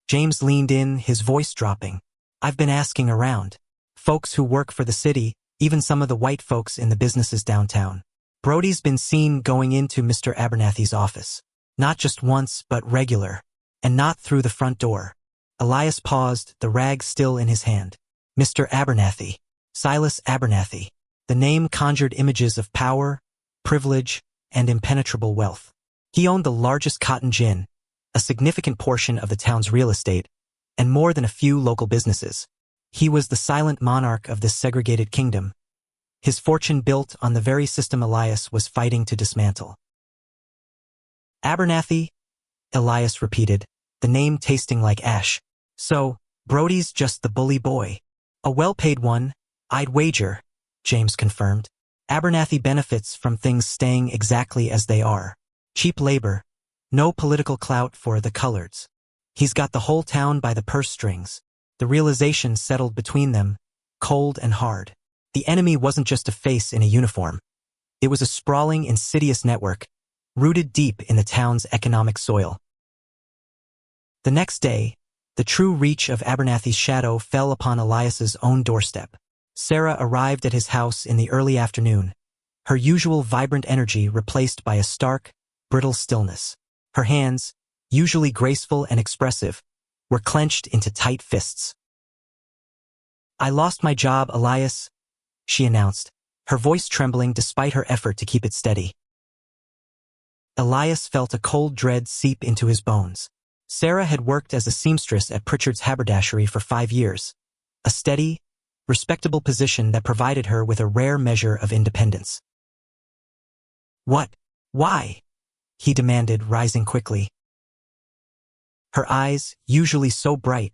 James leaned in, his voice dropping. "I've been asking around. Folks who work for the city, even some of the white folks in the businesses downtown. Brody's been seen going into Mr. Abernathy's office. Not just once, but regular. And not through the front door." Elias paused, the rag still in his hand. Mr. Abernathy. Silas Abernathy. The name conjured images of power, privilege, and impenetrable wealth. He owned the largest cotton gin, a significant portion of the town's real estate, and more than a few local businesses. He was the silent monarch of this segregated kingdom, his fortune built on the very system Elias was fighting to dismantle. "Abernathy?" Elias repeated, the name tasting like ash. "So, Brody's just the bully boy." "A well-paid one, I'd wager," James confirmed. "Abernathy benefits from things staying exactly as they are. Cheap labor, No political clout for the coloreds. He's got the whole town by the purse strings. The realization settled between them, cold and hard. The enemy wasn't just a face in a uniform. It was a sprawling, insidious network, rooted deep in the town's economic soil. The next day, the true reach of Abernathy's shadow fell upon Elias's own doorstep. Sarah arrived at his house in the early afternoon, her usual vibrant energy replaced by a stark, brittle stillness. Her hands, usually graceful and expressive, were clenched into tight fists. "I lost my job, Elias," she announced, her voice trembling despite her effort to keep it steady. Elias felt a cold dread seep into his bones. Sarah had worked as a seamstress at Pritchard's haberdashery for 5 years, a steady, respectable position that provided her with a rare measure of independence. "What? Why?" he demanded, rising quickly. Her eyes, usually so bright,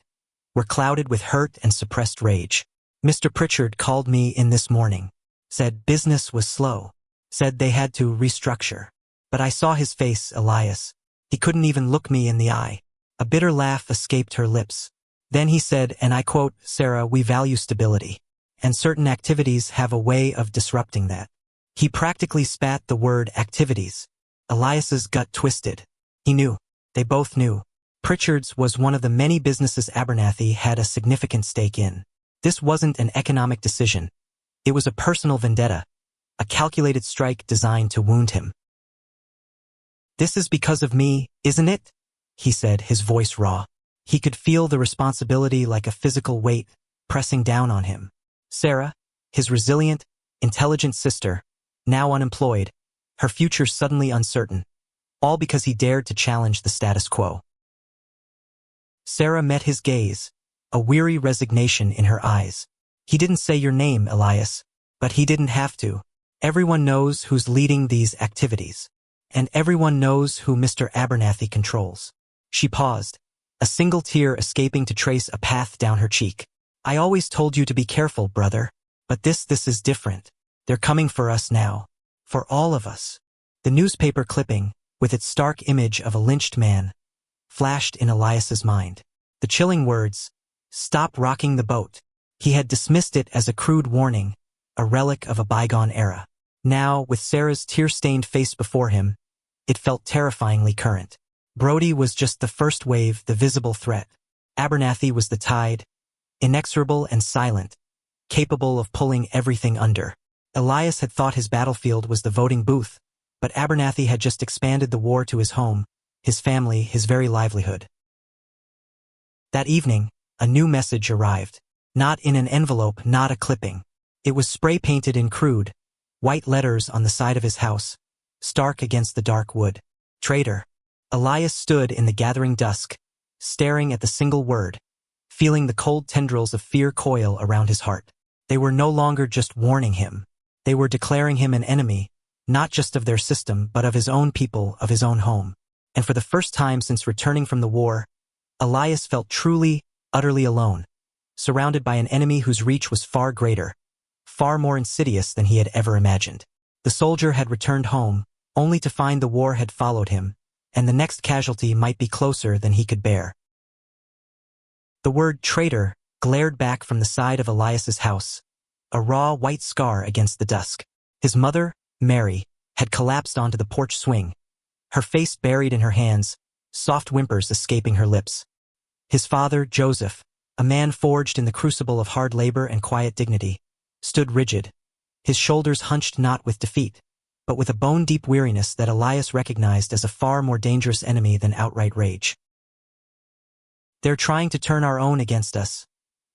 were clouded with hurt and suppressed rage. "Mr. Pritchard called me in this morning. Said business was slow. Said they had to restructure. But I saw his face, Elias. He couldn't even look me in the eye." A bitter laugh escaped her lips. Then he said, and I quote, "Sarah, we value stability. And certain activities have a way of disrupting that." He practically spat the word activities. Elias's gut twisted. He knew. They both knew. Pritchard's was one of the many businesses Abernathy had a significant stake in. This wasn't an economic decision. It was a personal vendetta, a calculated strike designed to wound him. "This is because of me, isn't it?" he said, his voice raw. He could feel the responsibility like a physical weight pressing down on him. Sarah, his resilient, intelligent sister, now unemployed, her future suddenly uncertain, all because he dared to challenge the status quo. Sarah met his gaze, a weary resignation in her eyes. "He didn't say your name, Elias, but he didn't have to. Everyone knows who's leading these activities. And everyone knows who Mr. Abernathy controls." She paused, a single tear escaping to trace a path down her cheek. "I always told you to be careful, brother. But this is different. They're coming for us now. For all of us." The newspaper clipping, with its stark image of a lynched man, flashed in Elias's mind. The chilling words, "Stop rocking the boat." He had dismissed it as a crude warning, a relic of a bygone era. Now, with Sarah's tear-stained face before him, it felt terrifyingly current. Brody was just the first wave, the visible threat. Abernathy was the tide, inexorable and silent, capable of pulling everything under. Elias had thought his battlefield was the voting booth, but Abernathy had just expanded the war to his home, his family, his very livelihood. That evening, a new message arrived. Not in an envelope, not a clipping. It was spray-painted in crude, white letters on the side of his house, stark against the dark wood. "Traitor." Elias stood in the gathering dusk, staring at the single word, feeling the cold tendrils of fear coil around his heart. They were no longer just warning him. They were declaring him an enemy, not just of their system, but of his own people, of his own home. And for the first time since returning from the war, Elias felt truly, utterly alone, surrounded by an enemy whose reach was far greater, far more insidious than he had ever imagined. The soldier had returned home, only to find the war had followed him, and the next casualty might be closer than he could bear. The word traitor glared back from the side of Elias's house, a raw white scar against the dusk. His mother, Mary, had collapsed onto the porch swing, her face buried in her hands, soft whimpers escaping her lips. His father, Joseph, a man forged in the crucible of hard labor and quiet dignity, stood rigid, his shoulders hunched not with defeat, but with a bone-deep weariness that Elias recognized as a far more dangerous enemy than outright rage. "They're trying to turn our own against us."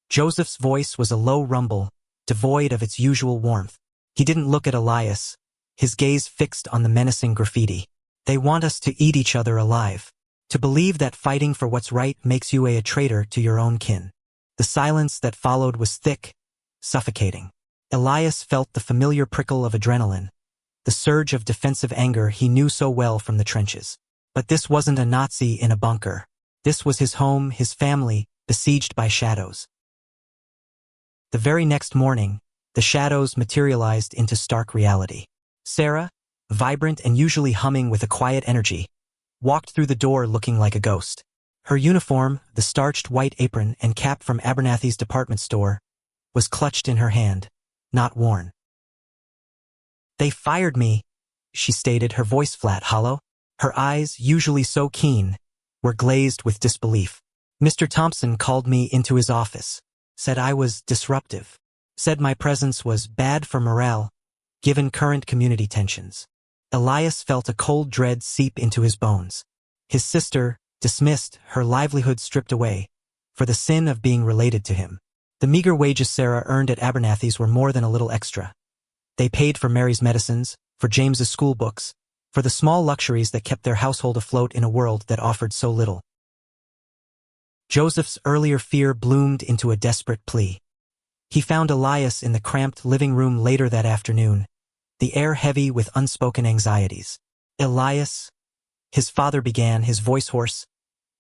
Joseph's voice was a low rumble, devoid of its usual warmth. He didn't look at Elias, his gaze fixed on the menacing graffiti. "They want us to eat each other alive. To believe that fighting for what's right makes you a traitor to your own kin." The silence that followed was thick, suffocating. Elias felt the familiar prickle of adrenaline, the surge of defensive anger he knew so well from the trenches. But this wasn't a Nazi in a bunker. This was his home, his family, besieged by shadows. The very next morning, the shadows materialized into stark reality. Sarah, vibrant and usually humming with a quiet energy, walked through the door looking like a ghost. Her uniform, the starched white apron and cap from Abernathy's department store, was clutched in her hand, not worn. "They fired me," she stated, her voice flat, hollow. Her eyes, usually so keen, were glazed with disbelief. "Mr. Thompson called me into his office, said I was disruptive, said my presence was bad for morale, given current community tensions." Elias felt a cold dread seep into his bones. His sister, dismissed, her livelihood stripped away, for the sin of being related to him. The meager wages Sarah earned at Abernathy's were more than a little extra. They paid for Mary's medicines, for James's school books, for the small luxuries that kept their household afloat in a world that offered so little. Joseph's earlier fear bloomed into a desperate plea. He found Elias in the cramped living room later that afternoon, the air heavy with unspoken anxieties. "Elias," his father began, his voice hoarse,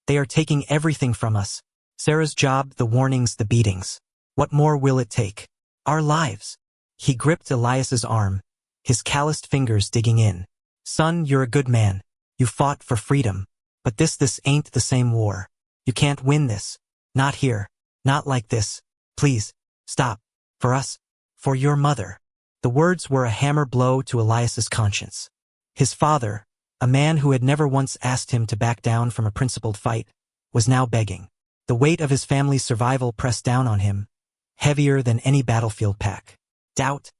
"they are taking everything from us. Sarah's job, the warnings, the beatings. What more will it take? Our lives." He gripped Elias's arm, his calloused fingers digging in. "Son, you're a good man. You fought for freedom. But this ain't the same war. You can't win this. Not here. Not like this. Please, stop. For us. For your mother." The words were a hammer blow to Elias's conscience. His father, a man who had never once asked him to back down from a principled fight, was now begging. The weight of his family's survival pressed down on him, heavier than any battlefield pack. Doubt,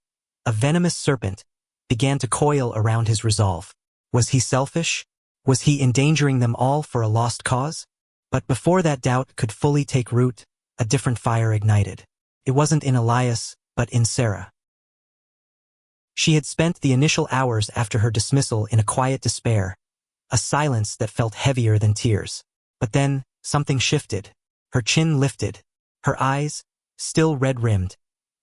a venomous serpent, began to coil around his resolve. Was he selfish? Was he endangering them all for a lost cause? But before that doubt could fully take root, a different fire ignited. It wasn't in Elias, but in Sarah. She had spent the initial hours after her dismissal in a quiet despair, a silence that felt heavier than tears. But then, something shifted. Her chin lifted. Her eyes, still red-rimmed,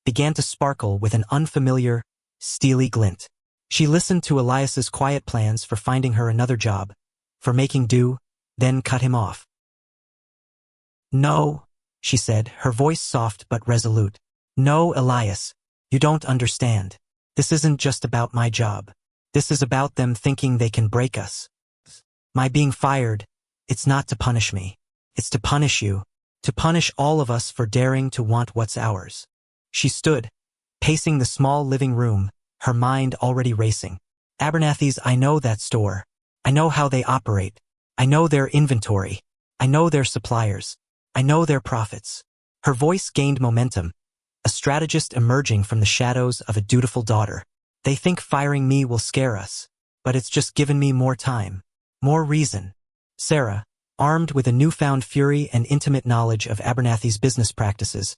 began to sparkle with an unfamiliar, steely glint. She listened to Elias's quiet plans for finding her another job, for making do, then cut him off. "No," she said, her voice soft but resolute. "No, Elias, you don't understand. This isn't just about my job. This is about them thinking they can break us. My being fired, it's not to punish me. It's to punish you, to punish all of us for daring to want what's ours." She stood, pacing the small living room, her mind already racing. "Abernathy's, I know that store. I know how they operate. I know their inventory. I know their suppliers. I know their profits." Her voice gained momentum, a strategist emerging from the shadows of a dutiful daughter. "They think firing me will scare us, but it's just given me more time, more reason." Sarah, armed with a newfound fury and intimate knowledge of Abernathy's business practices,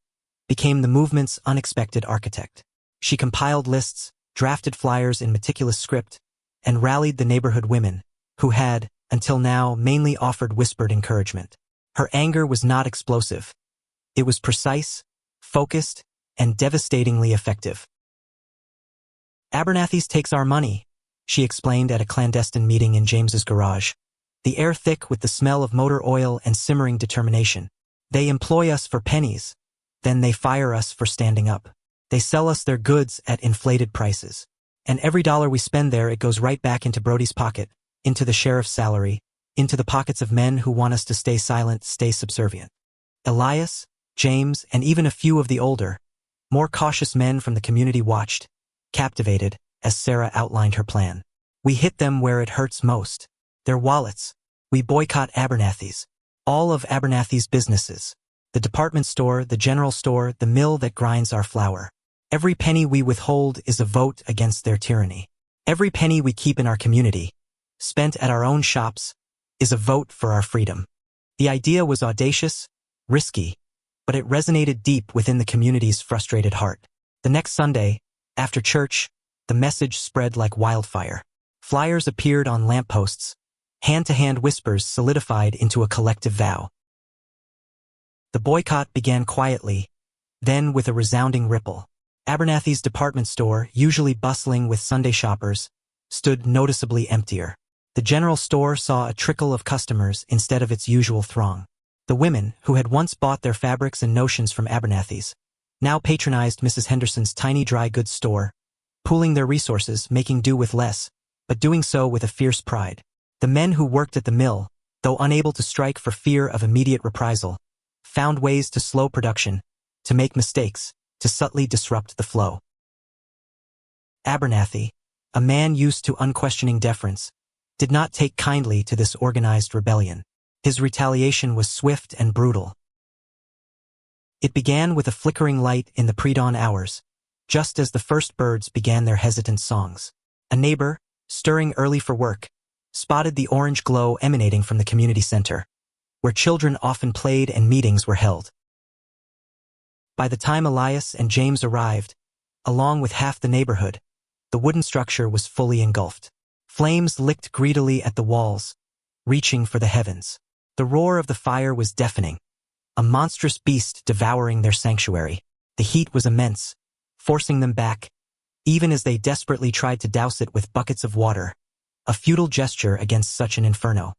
became the movement's unexpected architect. She compiled lists, drafted flyers in meticulous script, and rallied the neighborhood women, who had, until now, mainly offered whispered encouragement. Her anger was not explosive. It was precise, focused, and devastatingly effective. "Abernathy's takes our money," she explained at a clandestine meeting in James's garage, the air thick with the smell of motor oil and simmering determination. "They employ us for pennies, then they fire us for standing up. They sell us their goods at inflated prices. And every dollar we spend there, it goes right back into Brody's pocket, into the sheriff's salary, into the pockets of men who want us to stay silent, stay subservient." Elias, James, and even a few of the older, more cautious men from the community watched, captivated, as Sarah outlined her plan. "We hit them where it hurts most. Their wallets. We boycott Abernathy's. All of Abernathy's businesses. The department store, the general store, the mill that grinds our flour. Every penny we withhold is a vote against their tyranny. Every penny we keep in our community, spent at our own shops, is a vote for our freedom." The idea was audacious, risky, but it resonated deep within the community's frustrated heart. The next Sunday, after church, the message spread like wildfire. Flyers appeared on lampposts. Hand-to-hand whispers solidified into a collective vow. The boycott began quietly, then with a resounding ripple. Abernathy's department store, usually bustling with Sunday shoppers, stood noticeably emptier. The general store saw a trickle of customers instead of its usual throng. The women, who had once bought their fabrics and notions from Abernathy's, now patronized Mrs. Henderson's tiny dry goods store, pooling their resources, making do with less, but doing so with a fierce pride. The men who worked at the mill, though unable to strike for fear of immediate reprisal, found ways to slow production, to make mistakes, to subtly disrupt the flow. Abernathy, a man used to unquestioning deference, did not take kindly to this organized rebellion. His retaliation was swift and brutal. It began with a flickering light in the pre-dawn hours, just as the first birds began their hesitant songs. A neighbor, stirring early for work, spotted the orange glow emanating from the community center, where children often played and meetings were held. By the time Elias and James arrived, along with half the neighborhood, the wooden structure was fully engulfed. Flames licked greedily at the walls, reaching for the heavens. The roar of the fire was deafening, a monstrous beast devouring their sanctuary. The heat was immense, forcing them back, even as they desperately tried to douse it with buckets of water, a futile gesture against such an inferno.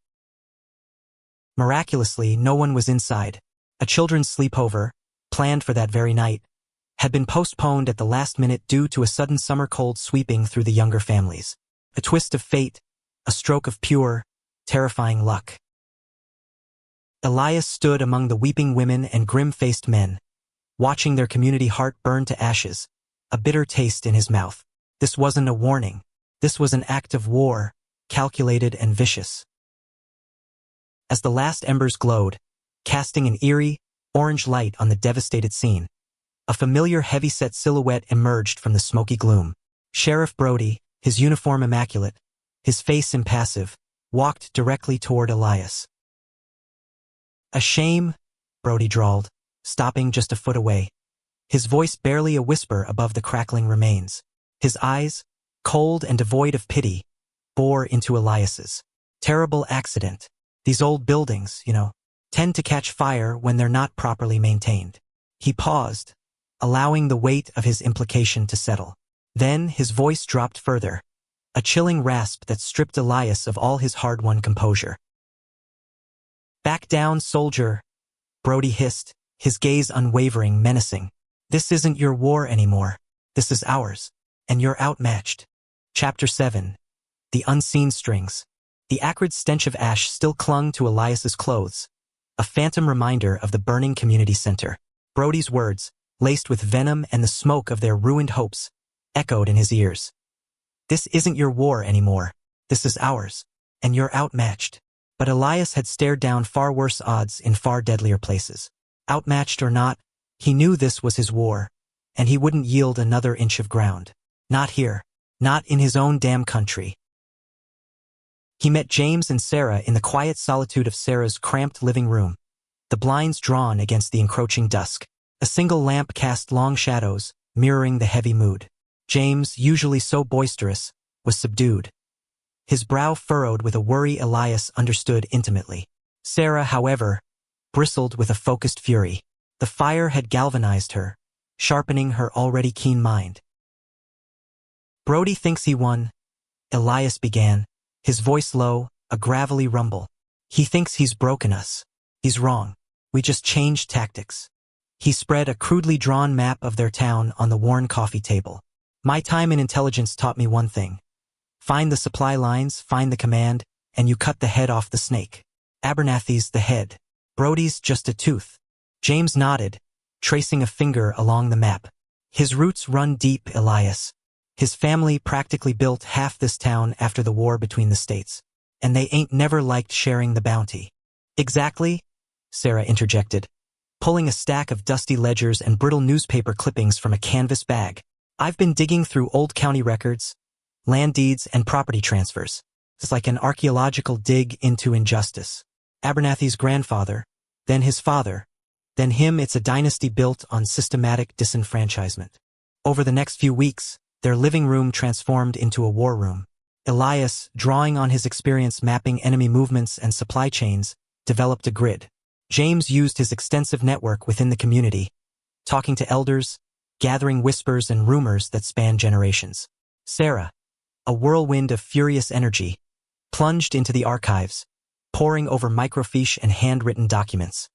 Miraculously, no one was inside. A children's sleepover, planned for that very night, had been postponed at the last minute due to a sudden summer cold sweeping through the younger families. A twist of fate, a stroke of pure, terrifying luck. Elias stood among the weeping women and grim-faced men, watching their community heart burn to ashes, a bitter taste in his mouth. This wasn't a warning. This was an act of war, calculated and vicious. As the last embers glowed, casting an eerie, orange light on the devastated scene, a familiar heavy-set silhouette emerged from the smoky gloom. Sheriff Brody, his uniform immaculate, his face impassive, walked directly toward Elias. "A shame," Brody drawled, stopping just a foot away, his voice barely a whisper above the crackling remains. His eyes, cold and devoid of pity, bore into Elias's. "Terrible accident. These old buildings, tend to catch fire when they're not properly maintained." He paused, allowing the weight of his implication to settle. Then his voice dropped further, a chilling rasp that stripped Elias of all his hard-won composure. "Back down, soldier," Brody hissed, his gaze unwavering, menacing. "This isn't your war anymore. This is ours, and you're outmatched." Chapter 7. The Unseen Strings. The acrid stench of ash still clung to Elias's clothes, a phantom reminder of the burning community center. Brody's words, laced with venom and the smoke of their ruined hopes, echoed in his ears. "This isn't your war anymore. This is ours, and you're outmatched." But Elias had stared down far worse odds in far deadlier places. Outmatched or not, he knew this was his war, and he wouldn't yield another inch of ground. Not here. Not in his own damn country. He met James and Sarah in the quiet solitude of Sarah's cramped living room, the blinds drawn against the encroaching dusk. A single lamp cast long shadows, mirroring the heavy mood. James, usually so boisterous, was subdued, his brow furrowed with a worry Elias understood intimately. Sarah, however, bristled with a focused fury. The fire had galvanized her, sharpening her already keen mind. "Brody thinks he won," Elias began, his voice low, a gravelly rumble. "He thinks he's broken us. He's wrong. We just changed tactics." He spread a crudely drawn map of their town on the worn coffee table. "My time in intelligence taught me one thing. Find the supply lines, find the command, and you cut the head off the snake. Abernathy's the head. Brody's just a tooth." James nodded, tracing a finger along the map. "His roots run deep, Elias. His family practically built half this town after the war between the states, and they ain't never liked sharing the bounty." "Exactly," Sarah interjected, pulling a stack of dusty ledgers and brittle newspaper clippings from a canvas bag. "I've been digging through old county records, land deeds, and property transfers. It's like an archaeological dig into injustice. Abernathy's grandfather, then his father, then him. It's a dynasty built on systematic disenfranchisement." Over the next few weeks, their living room transformed into a war room. Elias, drawing on his experience mapping enemy movements and supply chains, developed a grid. James used his extensive network within the community, talking to elders, gathering whispers and rumors that spanned generations. Sarah, a whirlwind of furious energy, plunged into the archives, poring over microfiche and handwritten documents.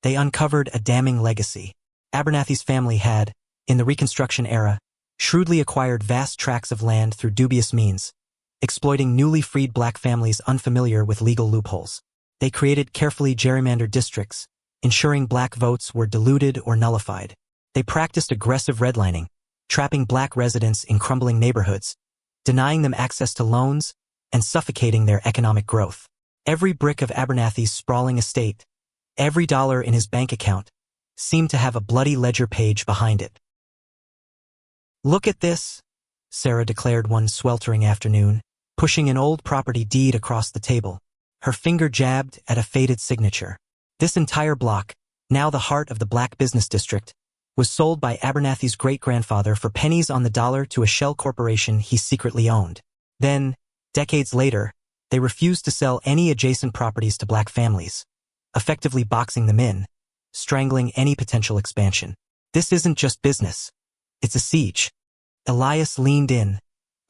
They uncovered a damning legacy. Abernathy's family had, in the Reconstruction era, shrewdly acquired vast tracts of land through dubious means, exploiting newly freed black families unfamiliar with legal loopholes. They created carefully gerrymandered districts, ensuring black votes were diluted or nullified. They practiced aggressive redlining, trapping black residents in crumbling neighborhoods, denying them access to loans, and suffocating their economic growth. Every brick of Abernathy's sprawling estate, every dollar in his bank account, seemed to have a bloody ledger page behind it. "Look at this," Sarah declared one sweltering afternoon, pushing an old property deed across the table. Her finger jabbed at a faded signature. This entire block, now the heart of the black business district, was sold by Abernathy's great-grandfather for pennies on the dollar to a shell corporation he secretly owned. Then, decades later, they refused to sell any adjacent properties to black families, effectively boxing them in, strangling any potential expansion. "This isn't just business. It's a siege." Elias leaned in,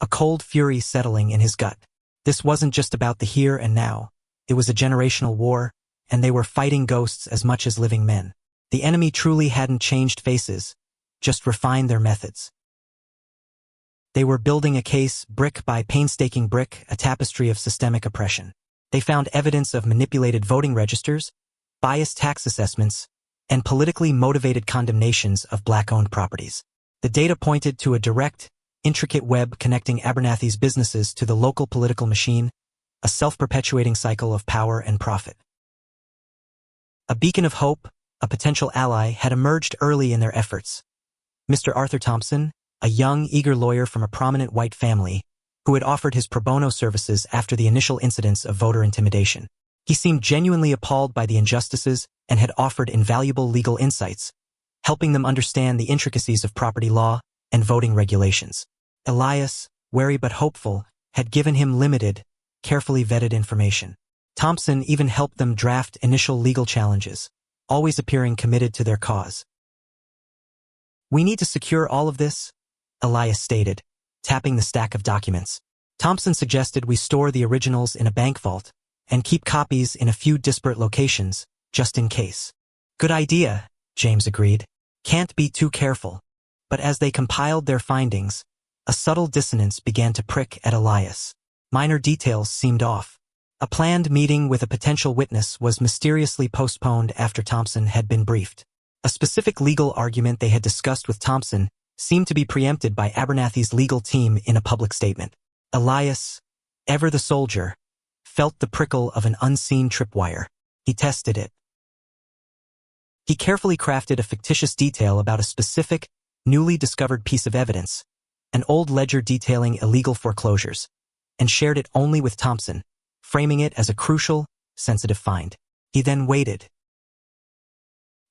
a cold fury settling in his gut. This wasn't just about the here and now. It was a generational war, and they were fighting ghosts as much as living men. The enemy truly hadn't changed faces, just refined their methods. They were building a case, brick by painstaking brick, a tapestry of systemic oppression. They found evidence of manipulated voting registers, biased tax assessments, and politically motivated condemnations of black-owned properties. The data pointed to a direct, intricate web connecting Abernathy's businesses to the local political machine, a self-perpetuating cycle of power and profit. A beacon of hope, a potential ally, had emerged early in their efforts. Mr. Arthur Thompson, a young, eager lawyer from a prominent white family, who had offered his pro bono services after the initial incidents of voter intimidation. He seemed genuinely appalled by the injustices and had offered invaluable legal insights, helping them understand the intricacies of property law and voting regulations. Elias, wary but hopeful, had given him limited, carefully vetted information. Thompson even helped them draft initial legal challenges, always appearing committed to their cause. "We need to secure all of this," Elias stated, tapping the stack of documents. Thompson suggested we store the originals in a bank vault and keep copies in a few disparate locations, just in case. "Good idea," James agreed. "Can't be too careful." But as they compiled their findings, a subtle dissonance began to prick at Elias. Minor details seemed off. A planned meeting with a potential witness was mysteriously postponed after Thompson had been briefed. A specific legal argument they had discussed with Thompson seemed to be preempted by Abernathy's legal team in a public statement. Elias, ever the soldier, felt the prickle of an unseen tripwire. He tested it. He carefully crafted a fictitious detail about a specific, newly discovered piece of evidence, an old ledger detailing illegal foreclosures, and shared it only with Thompson, framing it as a crucial, sensitive find. He then waited.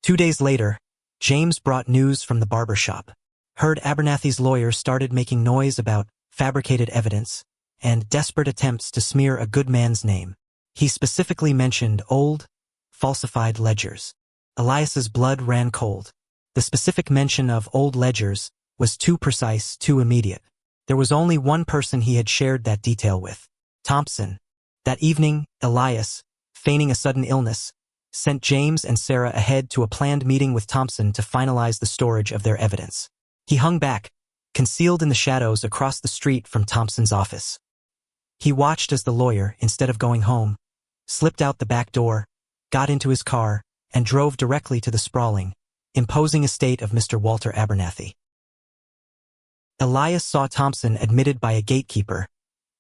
2 days later, James brought news from the barber shop. Heard Abernathy's lawyer started making noise about fabricated evidence and desperate attempts to smear a good man's name. He specifically mentioned old, falsified ledgers. Elias's blood ran cold. The specific mention of old ledgers was too precise, too immediate. There was only one person he had shared that detail with: Thompson. That evening, Elias, feigning a sudden illness, sent James and Sarah ahead to a planned meeting with Thompson to finalize the storage of their evidence. He hung back, concealed in the shadows across the street from Thompson's office. He watched as the lawyer, instead of going home, slipped out the back door, got into his car, and drove directly to the sprawling, imposing estate of Mr. Walter Abernathy. Elias saw Thompson admitted by a gatekeeper,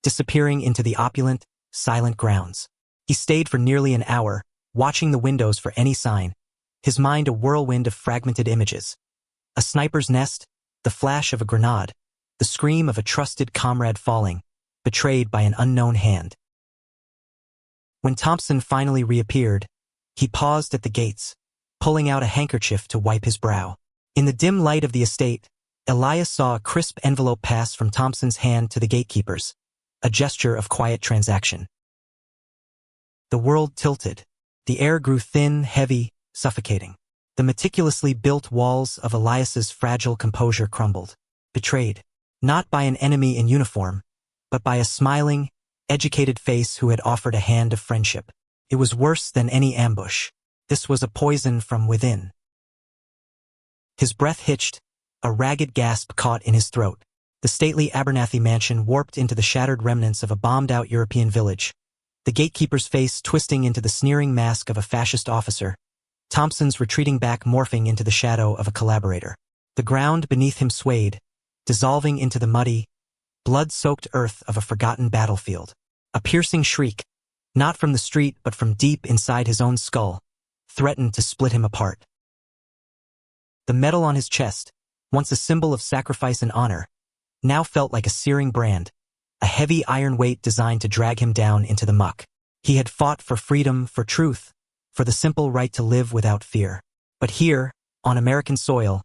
disappearing into the opulent, silent grounds. He stayed for nearly an hour, watching the windows for any sign, his mind a whirlwind of fragmented images. A sniper's nest, the flash of a grenade, the scream of a trusted comrade falling, betrayed by an unknown hand. When Thompson finally reappeared, he paused at the gates, pulling out a handkerchief to wipe his brow. In the dim light of the estate, Elias saw a crisp envelope pass from Thompson's hand to the gatekeepers, a gesture of quiet transaction. The world tilted. The air grew thin, heavy, suffocating. The meticulously built walls of Elias's fragile composure crumbled. Betrayed. Not by an enemy in uniform, but by a smiling, educated face who had offered a hand of friendship. It was worse than any ambush. This was a poison from within. His breath hitched, a ragged gasp caught in his throat. The stately Abernathy mansion warped into the shattered remnants of a bombed-out European village, the gatekeeper's face twisting into the sneering mask of a fascist officer, Thompson's retreating back morphing into the shadow of a collaborator. The ground beneath him swayed, dissolving into the muddy, blood-soaked earth of a forgotten battlefield. A piercing shriek, not from the street but from deep inside his own skull, threatened to split him apart. The metal on his chest, once a symbol of sacrifice and honor, now felt like a searing brand, a heavy iron weight designed to drag him down into the muck. He had fought for freedom, for truth, for the simple right to live without fear. But here, on American soil,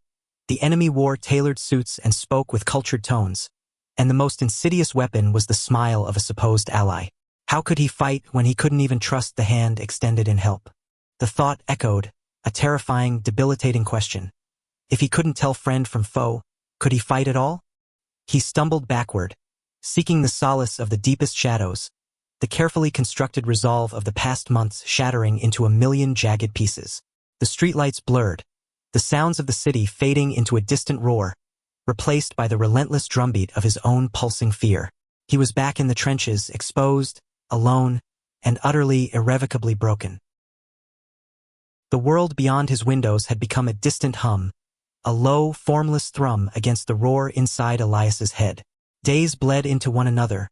the enemy wore tailored suits and spoke with cultured tones, and the most insidious weapon was the smile of a supposed ally. How could he fight when he couldn't even trust the hand extended in help? The thought echoed, a terrifying, debilitating question. If he couldn't tell friend from foe, could he fight at all? He stumbled backward, seeking the solace of the deepest shadows, the carefully constructed resolve of the past months shattering into a million jagged pieces. The streetlights blurred, the sounds of the city fading into a distant roar, replaced by the relentless drumbeat of his own pulsing fear. He was back in the trenches, exposed, alone, and utterly, irrevocably broken. The world beyond his windows had become a distant hum, a low, formless thrum against the roar inside Elias's head. Days bled into one another,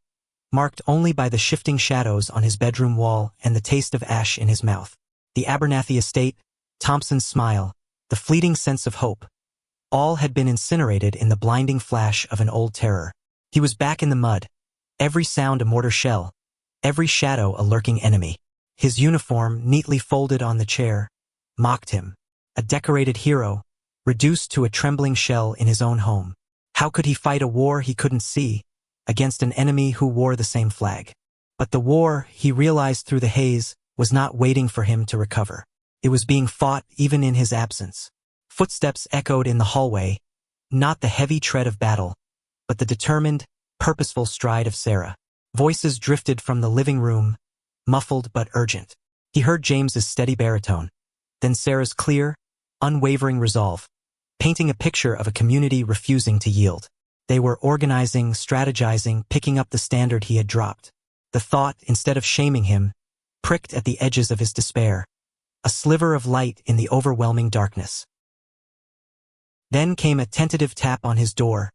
marked only by the shifting shadows on his bedroom wall and the taste of ash in his mouth. The Abernathy estate, Thompson's smile, the fleeting sense of hope, all had been incinerated in the blinding flash of an old terror. He was back in the mud, every sound a mortar shell, every shadow a lurking enemy. His uniform, neatly folded on the chair, mocked him. A decorated hero, reduced to a trembling shell in his own home. How could he fight a war he couldn't see, against an enemy who wore the same flag? But the war, he realized through the haze, was not waiting for him to recover. It was being fought even in his absence. Footsteps echoed in the hallway, not the heavy tread of battle, but the determined, purposeful stride of Sarah. Voices drifted from the living room, muffled but urgent. He heard James's steady baritone, then Sarah's clear, unwavering resolve, painting a picture of a community refusing to yield. They were organizing, strategizing, picking up the standard he had dropped. The thought, instead of shaming him, pricked at the edges of his despair, a sliver of light in the overwhelming darkness. Then came a tentative tap on his door,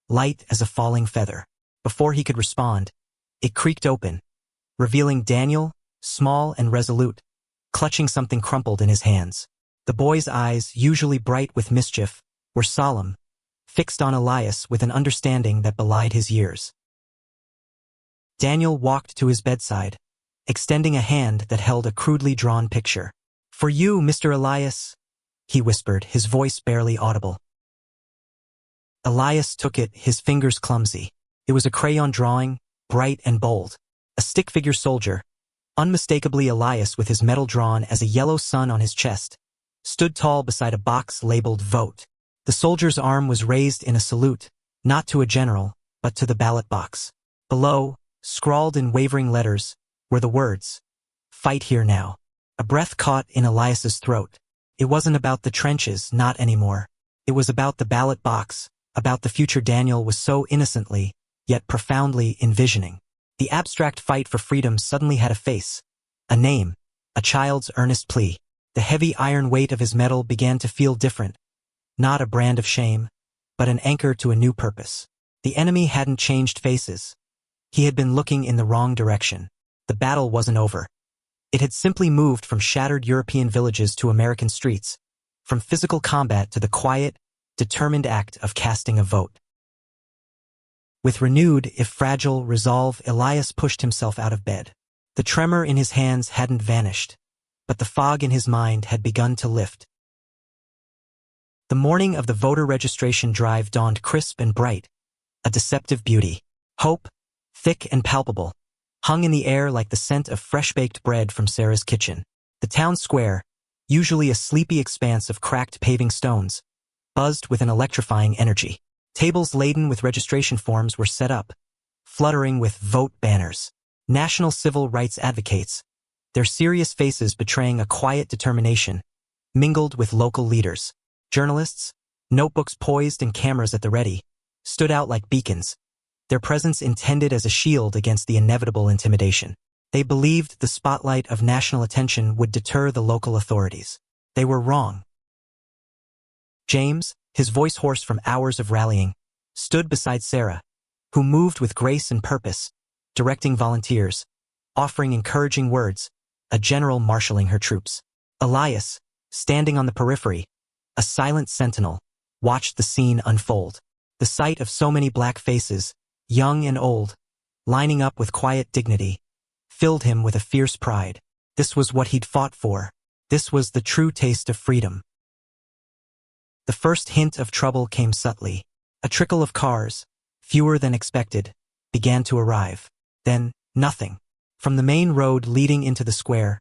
light as a falling feather. Before he could respond, it creaked open, revealing Daniel, small and resolute, clutching something crumpled in his hands. The boy's eyes, usually bright with mischief, were solemn, fixed on Elias with an understanding that belied his years. Daniel walked to his bedside, extending a hand that held a crudely drawn picture. "For you, Mr. Elias," he whispered, his voice barely audible. Elias took it, his fingers clumsy. It was a crayon drawing, bright and bold. A stick-figure soldier, unmistakably Elias with his medal drawn as a yellow sun on his chest, stood tall beside a box labeled Vote. The soldier's arm was raised in a salute, not to a general, but to the ballot box. Below, scrawled in wavering letters, were the words, "Fight here now." A breath caught in Elias's throat. It wasn't about the trenches, not anymore. It was about the ballot box, about the future Daniel was so innocently, yet profoundly envisioning. The abstract fight for freedom suddenly had a face, a name, a child's earnest plea. The heavy iron weight of his medal began to feel different, not a brand of shame, but an anchor to a new purpose. The enemy hadn't changed faces. He had been looking in the wrong direction. The battle wasn't over. It had simply moved from shattered European villages to American streets, from physical combat to the quiet, determined act of casting a vote. With renewed, if fragile, resolve, Elias pushed himself out of bed. The tremor in his hands hadn't vanished, but the fog in his mind had begun to lift. The morning of the voter registration drive dawned crisp and bright, a deceptive beauty. Hope, thick and palpable, hung in the air like the scent of fresh-baked bread from Sarah's kitchen. The town square, usually a sleepy expanse of cracked paving stones, buzzed with an electrifying energy. Tables laden with registration forms were set up, fluttering with vote banners. National civil rights advocates, their serious faces betraying a quiet determination, mingled with local leaders. Journalists, notebooks poised and cameras at the ready, stood out like beacons, their presence intended as a shield against the inevitable intimidation. They believed the spotlight of national attention would deter the local authorities. They were wrong. James, his voice hoarse from hours of rallying, stood beside Sarah, who moved with grace and purpose, directing volunteers, offering encouraging words, a general marshaling her troops. Elias, standing on the periphery, a silent sentinel, watched the scene unfold. The sight of so many black faces, young and old, lining up with quiet dignity, filled him with a fierce pride. This was what he'd fought for. This was the true taste of freedom. The first hint of trouble came subtly. A trickle of cars, fewer than expected, began to arrive. Then, nothing. From the main road leading into the square,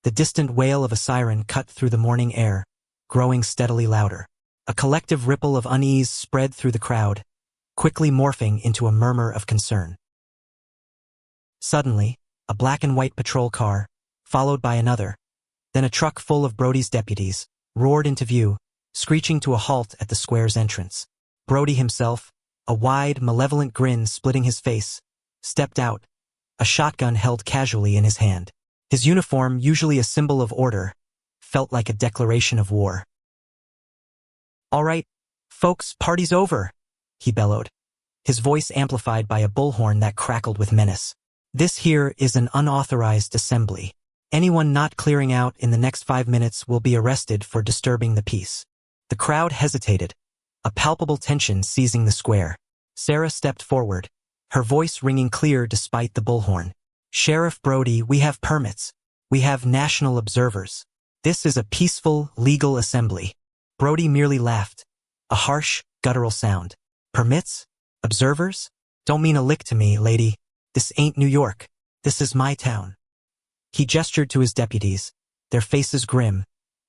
the distant wail of a siren cut through the morning air, growing steadily louder. A collective ripple of unease spread through the crowd, quickly morphing into a murmur of concern. Suddenly, a black and white patrol car, followed by another, then a truck full of Brody's deputies, roared into view, screeching to a halt at the square's entrance. Brody himself, a wide, malevolent grin splitting his face, stepped out, a shotgun held casually in his hand. His uniform, usually a symbol of order, felt like a declaration of war. "All right, folks, party's over," he bellowed, his voice amplified by a bullhorn that crackled with menace. "This here is an unauthorized assembly. Anyone not clearing out in the next 5 minutes will be arrested for disturbing the peace." The crowd hesitated, a palpable tension seizing the square. Sarah stepped forward, her voice ringing clear despite the bullhorn. "Sheriff Brody, we have permits. We have national observers. This is a peaceful, legal assembly." Brody merely laughed, a harsh, guttural sound. "Permits? Observers? Don't mean a lick to me, lady. This ain't New York. This is my town." He gestured to his deputies, their faces grim,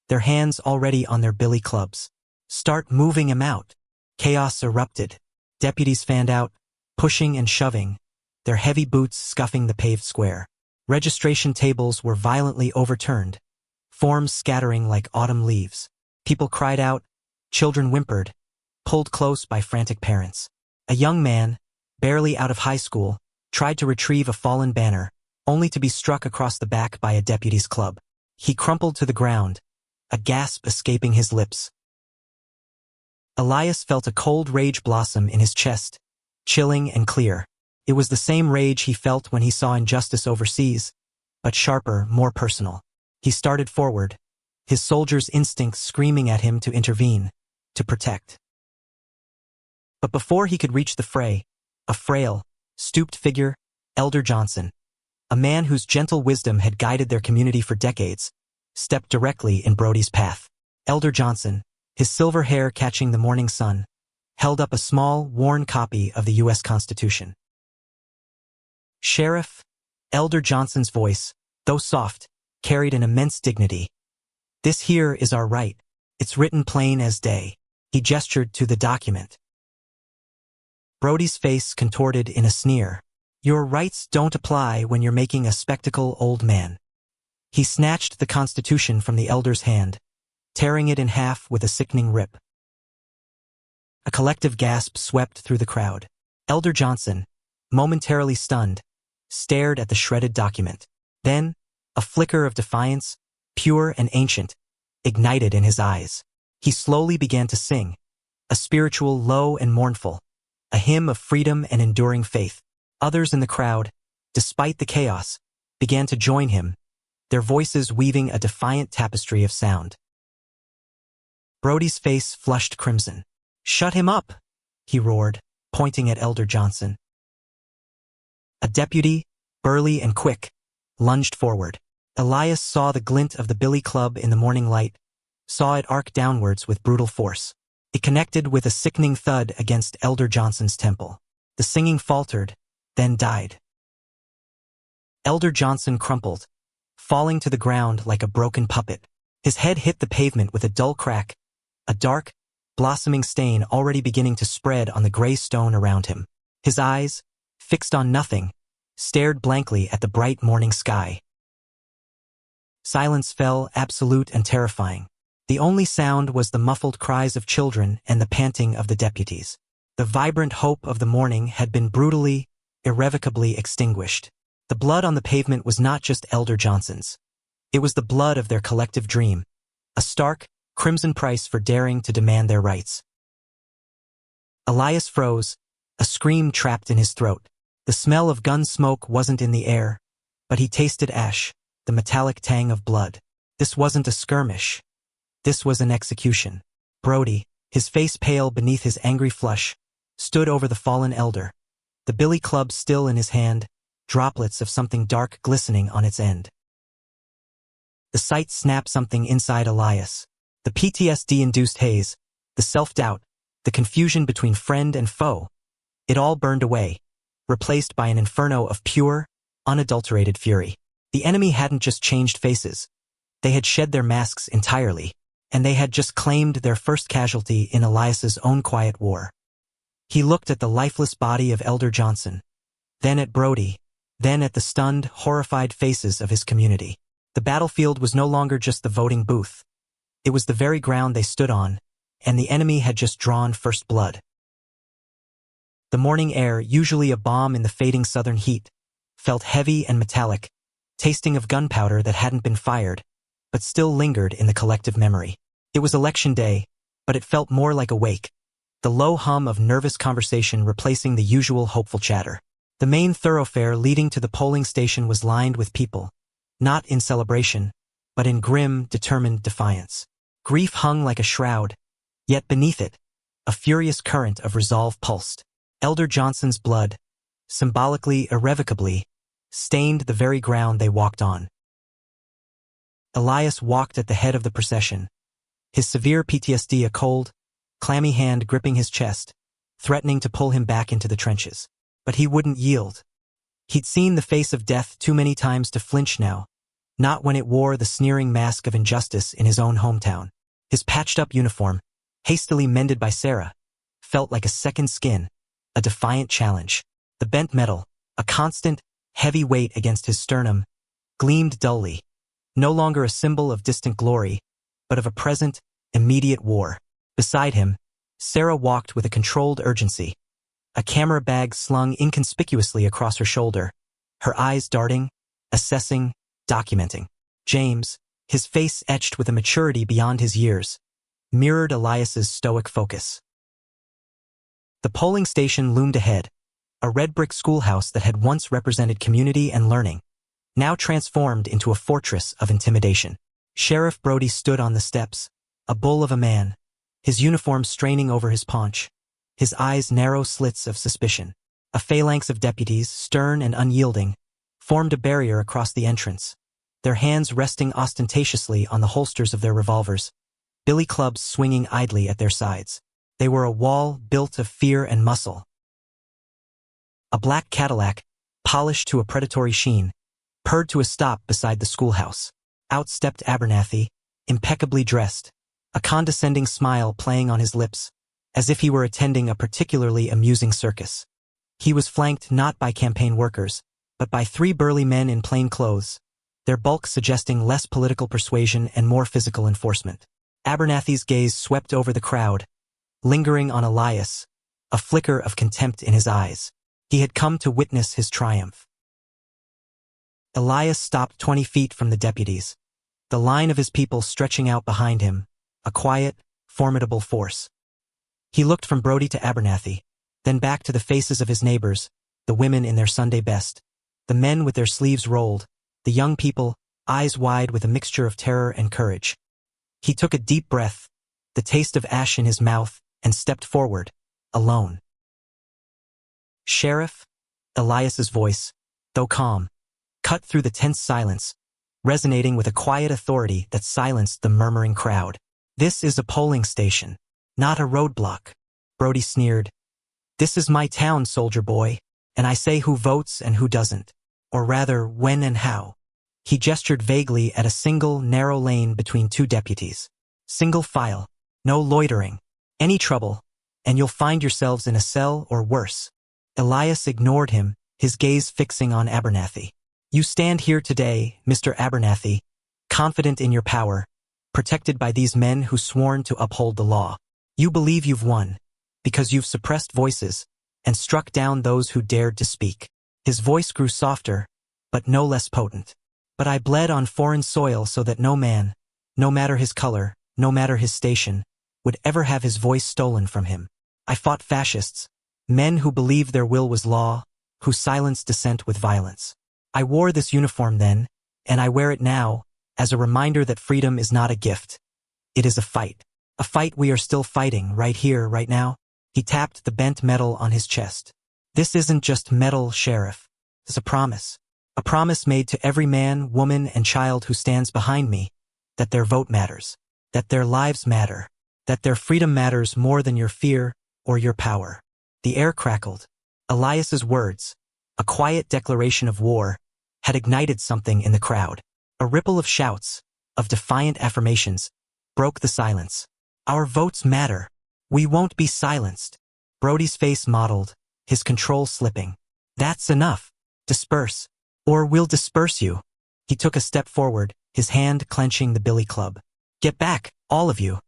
their hands already on their billy clubs. "Start moving him out." Chaos erupted. Deputies fanned out, pushing and shoving, their heavy boots scuffing the paved square. Registration tables were violently overturned, forms scattering like autumn leaves. People cried out, children whimpered, pulled close by frantic parents. A young man, barely out of high school, tried to retrieve a fallen banner, only to be struck across the back by a deputy's club. He crumpled to the ground, a gasp escaping his lips. Elias felt a cold rage blossom in his chest, chilling and clear. It was the same rage he felt when he saw injustice overseas, but sharper, more personal. He started forward, his soldier's instincts screaming at him to intervene, to protect. But before he could reach the fray, a frail, stooped figure, Elder Johnson, a man whose gentle wisdom had guided their community for decades, stepped directly in Brody's path. Elder Johnson, his silver hair catching the morning sun, held up a small, worn copy of the U.S. Constitution. "Sheriff," Elder Johnson's voice, though soft, carried an immense dignity. "This here is our right. It's written plain as day." He gestured to the document. Brody's face contorted in a sneer. "Your rights don't apply when you're making a spectacle, old man." He snatched the Constitution from the elder's hand, tearing it in half with a sickening rip. A collective gasp swept through the crowd. Elder Johnson, momentarily stunned, stared at the shredded document. Then, a flicker of defiance, pure and ancient, ignited in his eyes. He slowly began to sing, a spiritual low and mournful, a hymn of freedom and enduring faith. Others in the crowd, despite the chaos, began to join him, their voices weaving a defiant tapestry of sound. Brody's face flushed crimson. "Shut him up!" he roared, pointing at Elder Johnson. A deputy, burly and quick, lunged forward. Elias saw the glint of the billy club in the morning light, saw it arc downwards with brutal force. It connected with a sickening thud against Elder Johnson's temple. The singing faltered, then died. Elder Johnson crumpled, falling to the ground like a broken puppet. His head hit the pavement with a dull crack, a dark, blossoming stain already beginning to spread on the gray stone around him. His eyes, fixed on nothing, stared blankly at the bright morning sky. Silence fell, absolute and terrifying. The only sound was the muffled cries of children and the panting of the deputies. The vibrant hope of the morning had been brutally, irrevocably extinguished. The blood on the pavement was not just Elder Johnson's. It was the blood of their collective dream, a stark, crimson price for daring to demand their rights. Elias froze, a scream trapped in his throat. The smell of gun smoke wasn't in the air, but he tasted ash, the metallic tang of blood. This wasn't a skirmish. This was an execution. Brody, his face pale beneath his angry flush, stood over the fallen elder, the billy club still in his hand, droplets of something dark glistening on its end. The sight snapped something inside Elias. The PTSD-induced haze, the self-doubt, the confusion between friend and foe. It all burned away, replaced by an inferno of pure, unadulterated fury. The enemy hadn't just changed faces. They had shed their masks entirely, and they had just claimed their first casualty in Elias's own quiet war. He looked at the lifeless body of Elder Johnson, then at Brody, then at the stunned, horrified faces of his community. The battlefield was no longer just the voting booth. It was the very ground they stood on, and the enemy had just drawn first blood. The morning air, usually a balm in the fading southern heat, felt heavy and metallic, tasting of gunpowder that hadn't been fired, but still lingered in the collective memory. It was election day, but it felt more like a wake, the low hum of nervous conversation replacing the usual hopeful chatter. The main thoroughfare leading to the polling station was lined with people, not in celebration, but in grim, determined defiance. Grief hung like a shroud, yet beneath it, a furious current of resolve pulsed. Elder Johnson's blood, symbolically, irrevocably, stained the very ground they walked on. Elias walked at the head of the procession, his severe PTSD a cold, clammy hand gripping his chest, threatening to pull him back into the trenches. But he wouldn't yield. He'd seen the face of death too many times to flinch now, not when it wore the sneering mask of injustice in his own hometown. His patched-up uniform, hastily mended by Sarah, felt like a second skin, a defiant challenge. The bent metal, a constant, heavy weight against his sternum, gleamed dully, no longer a symbol of distant glory, but of a present, immediate war. Beside him, Sarah walked with a controlled urgency, a camera bag slung inconspicuously across her shoulder, her eyes darting, assessing, documenting. James, his face etched with a maturity beyond his years, mirrored Elias's stoic focus. The polling station loomed ahead, a red brick schoolhouse that had once represented community and learning, now transformed into a fortress of intimidation. Sheriff Brody stood on the steps, a bull of a man, his uniform straining over his paunch, his eyes narrow slits of suspicion. A phalanx of deputies, stern and unyielding, formed a barrier across the entrance, their hands resting ostentatiously on the holsters of their revolvers, billy clubs swinging idly at their sides. They were a wall built of fear and muscle. A black Cadillac, polished to a predatory sheen, purred to a stop beside the schoolhouse. Out stepped Abernathy, impeccably dressed, a condescending smile playing on his lips, as if he were attending a particularly amusing circus. He was flanked not by campaign workers, but by 3 burly men in plain clothes, their bulk suggesting less political persuasion and more physical enforcement. Abernathy's gaze swept over the crowd, lingering on Elias, a flicker of contempt in his eyes. He had come to witness his triumph. Elias stopped 20 feet from the deputies, the line of his people stretching out behind him, a quiet, formidable force. He looked from Brody to Abernathy, then back to the faces of his neighbors, the women in their Sunday best, the men with their sleeves rolled, the young people, eyes wide with a mixture of terror and courage. He took a deep breath, the taste of ash in his mouth, and stepped forward, alone. Sheriff, Elias's voice, though calm, cut through the tense silence, resonating with a quiet authority that silenced the murmuring crowd. This is a polling station, not a roadblock, Brody sneered. This is my town, soldier boy, and I say who votes and who doesn't, or rather when and how. He gestured vaguely at a single, narrow lane between 2 deputies. Single file, no loitering. Any trouble, and you'll find yourselves in a cell or worse. Elias ignored him, his gaze fixing on Abernathy. You stand here today, Mr. Abernathy, confident in your power, protected by these men who sworn to uphold the law. You believe you've won, because you've suppressed voices and struck down those who dared to speak. His voice grew softer, but no less potent. But I bled on foreign soil so that no man, no matter his color, no matter his station, would ever have his voice stolen from him. I fought fascists, men who believed their will was law, who silenced dissent with violence. I wore this uniform then, and I wear it now, as a reminder that freedom is not a gift. It is a fight. A fight we are still fighting, right here, right now. He tapped the bent metal on his chest. This isn't just metal, Sheriff. It's a promise. A promise made to every man, woman, and child who stands behind me, that their vote matters, that their lives matter, that their freedom matters more than your fear or your power. The air crackled. Elias's words, a quiet declaration of war, had ignited something in the crowd. A ripple of shouts, of defiant affirmations, broke the silence. Our votes matter. We won't be silenced. Brody's face mottled, his control slipping. That's enough. Disperse, or we'll disperse you. He took a step forward, his hand clenching the billy club. Get back, all of you.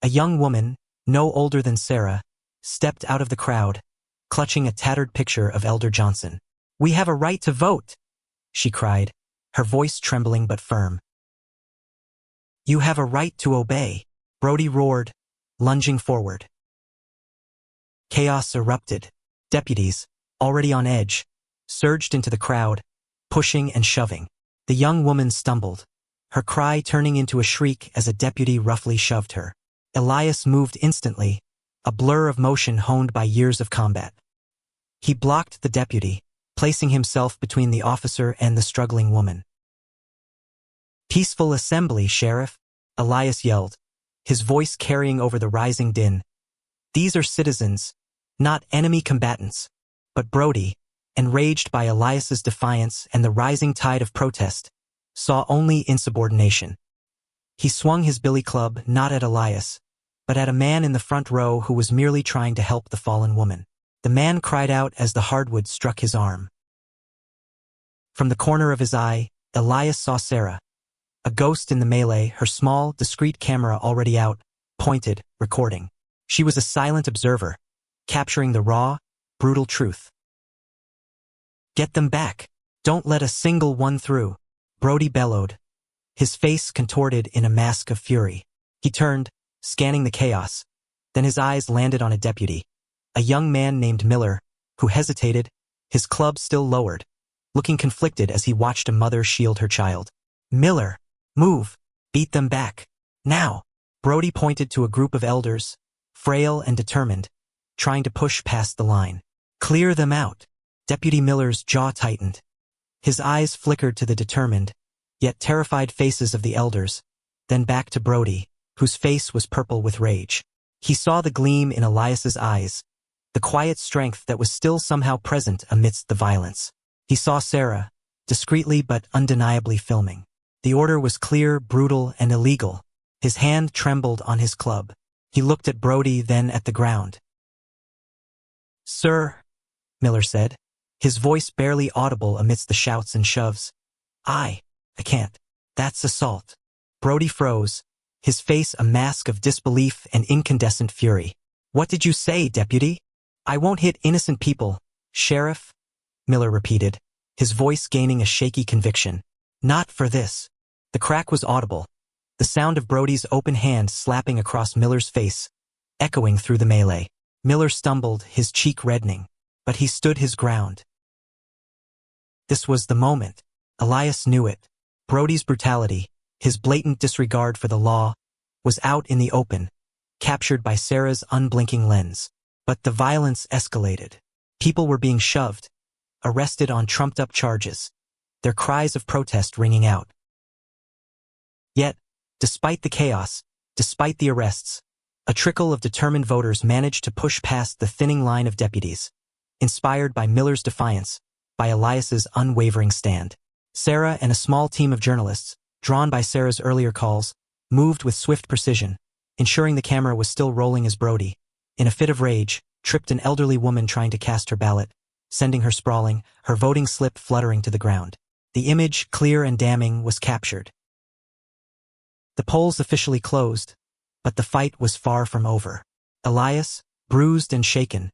A young woman, no older than Sarah, stepped out of the crowd, clutching a tattered picture of Elder Johnson. We have a right to vote, she cried, her voice trembling but firm. You have a right to obey, Brody roared, lunging forward. Chaos erupted. Deputies, already on edge, surged into the crowd, pushing and shoving. The young woman stumbled, her cry turning into a shriek as a deputy roughly shoved her. Elias moved instantly, a blur of motion honed by years of combat. He blocked the deputy, placing himself between the officer and the struggling woman. Peaceful assembly, Sheriff, Elias yelled, his voice carrying over the rising din. These are citizens, not enemy combatants. But Brody, enraged by Elias's defiance and the rising tide of protest, saw only insubordination. He swung his billy club not at Elias, but at a man in the front row who was merely trying to help the fallen woman. The man cried out as the hardwood struck his arm. From the corner of his eye, Elias saw Sarah, a ghost in the melee, her small, discreet camera already out, pointed, recording. She was a silent observer, capturing the raw, brutal truth. Get them back. Don't let a single one through, Brody bellowed, his face contorted in a mask of fury. He turned, scanning the chaos. Then his eyes landed on a deputy, a young man named Miller, who hesitated, his club still lowered, looking conflicted as he watched a mother shield her child. Miller, move, beat them back. Now. Brody pointed to a group of elders, frail and determined, trying to push past the line. Clear them out. Deputy Miller's jaw tightened. His eyes flickered to the determined, yet terrified faces of the elders, then back to Brody, whose face was purple with rage. He saw the gleam in Elias's eyes, the quiet strength that was still somehow present amidst the violence. He saw Sarah, discreetly but undeniably filming. The order was clear, brutal, and illegal. His hand trembled on his club. He looked at Brody, then at the ground. Sir, Miller said, his voice barely audible amidst the shouts and shoves. I can't. That's assault. Brody froze, his face a mask of disbelief and incandescent fury. What did you say, deputy? I won't hit innocent people, Sheriff, Miller repeated, his voice gaining a shaky conviction. Not for this. The crack was audible, the sound of Brody's open hand slapping across Miller's face, echoing through the melee. Miller stumbled, his cheek reddening, but he stood his ground. This was the moment. Elias knew it. Brody's brutality, his blatant disregard for the law, was out in the open, captured by Sarah's unblinking lens. But the violence escalated. People were being shoved, arrested on trumped-up charges, their cries of protest ringing out. Yet, despite the chaos, despite the arrests, a trickle of determined voters managed to push past the thinning line of deputies, inspired by Miller's defiance, by Elias's unwavering stand. Sarah and a small team of journalists, drawn by Sarah's earlier calls, moved with swift precision, ensuring the camera was still rolling as Brody, in a fit of rage, tripped an elderly woman trying to cast her ballot, sending her sprawling, her voting slip fluttering to the ground. The image, clear and damning, was captured. The polls officially closed, but the fight was far from over. Elias, bruised and shaken,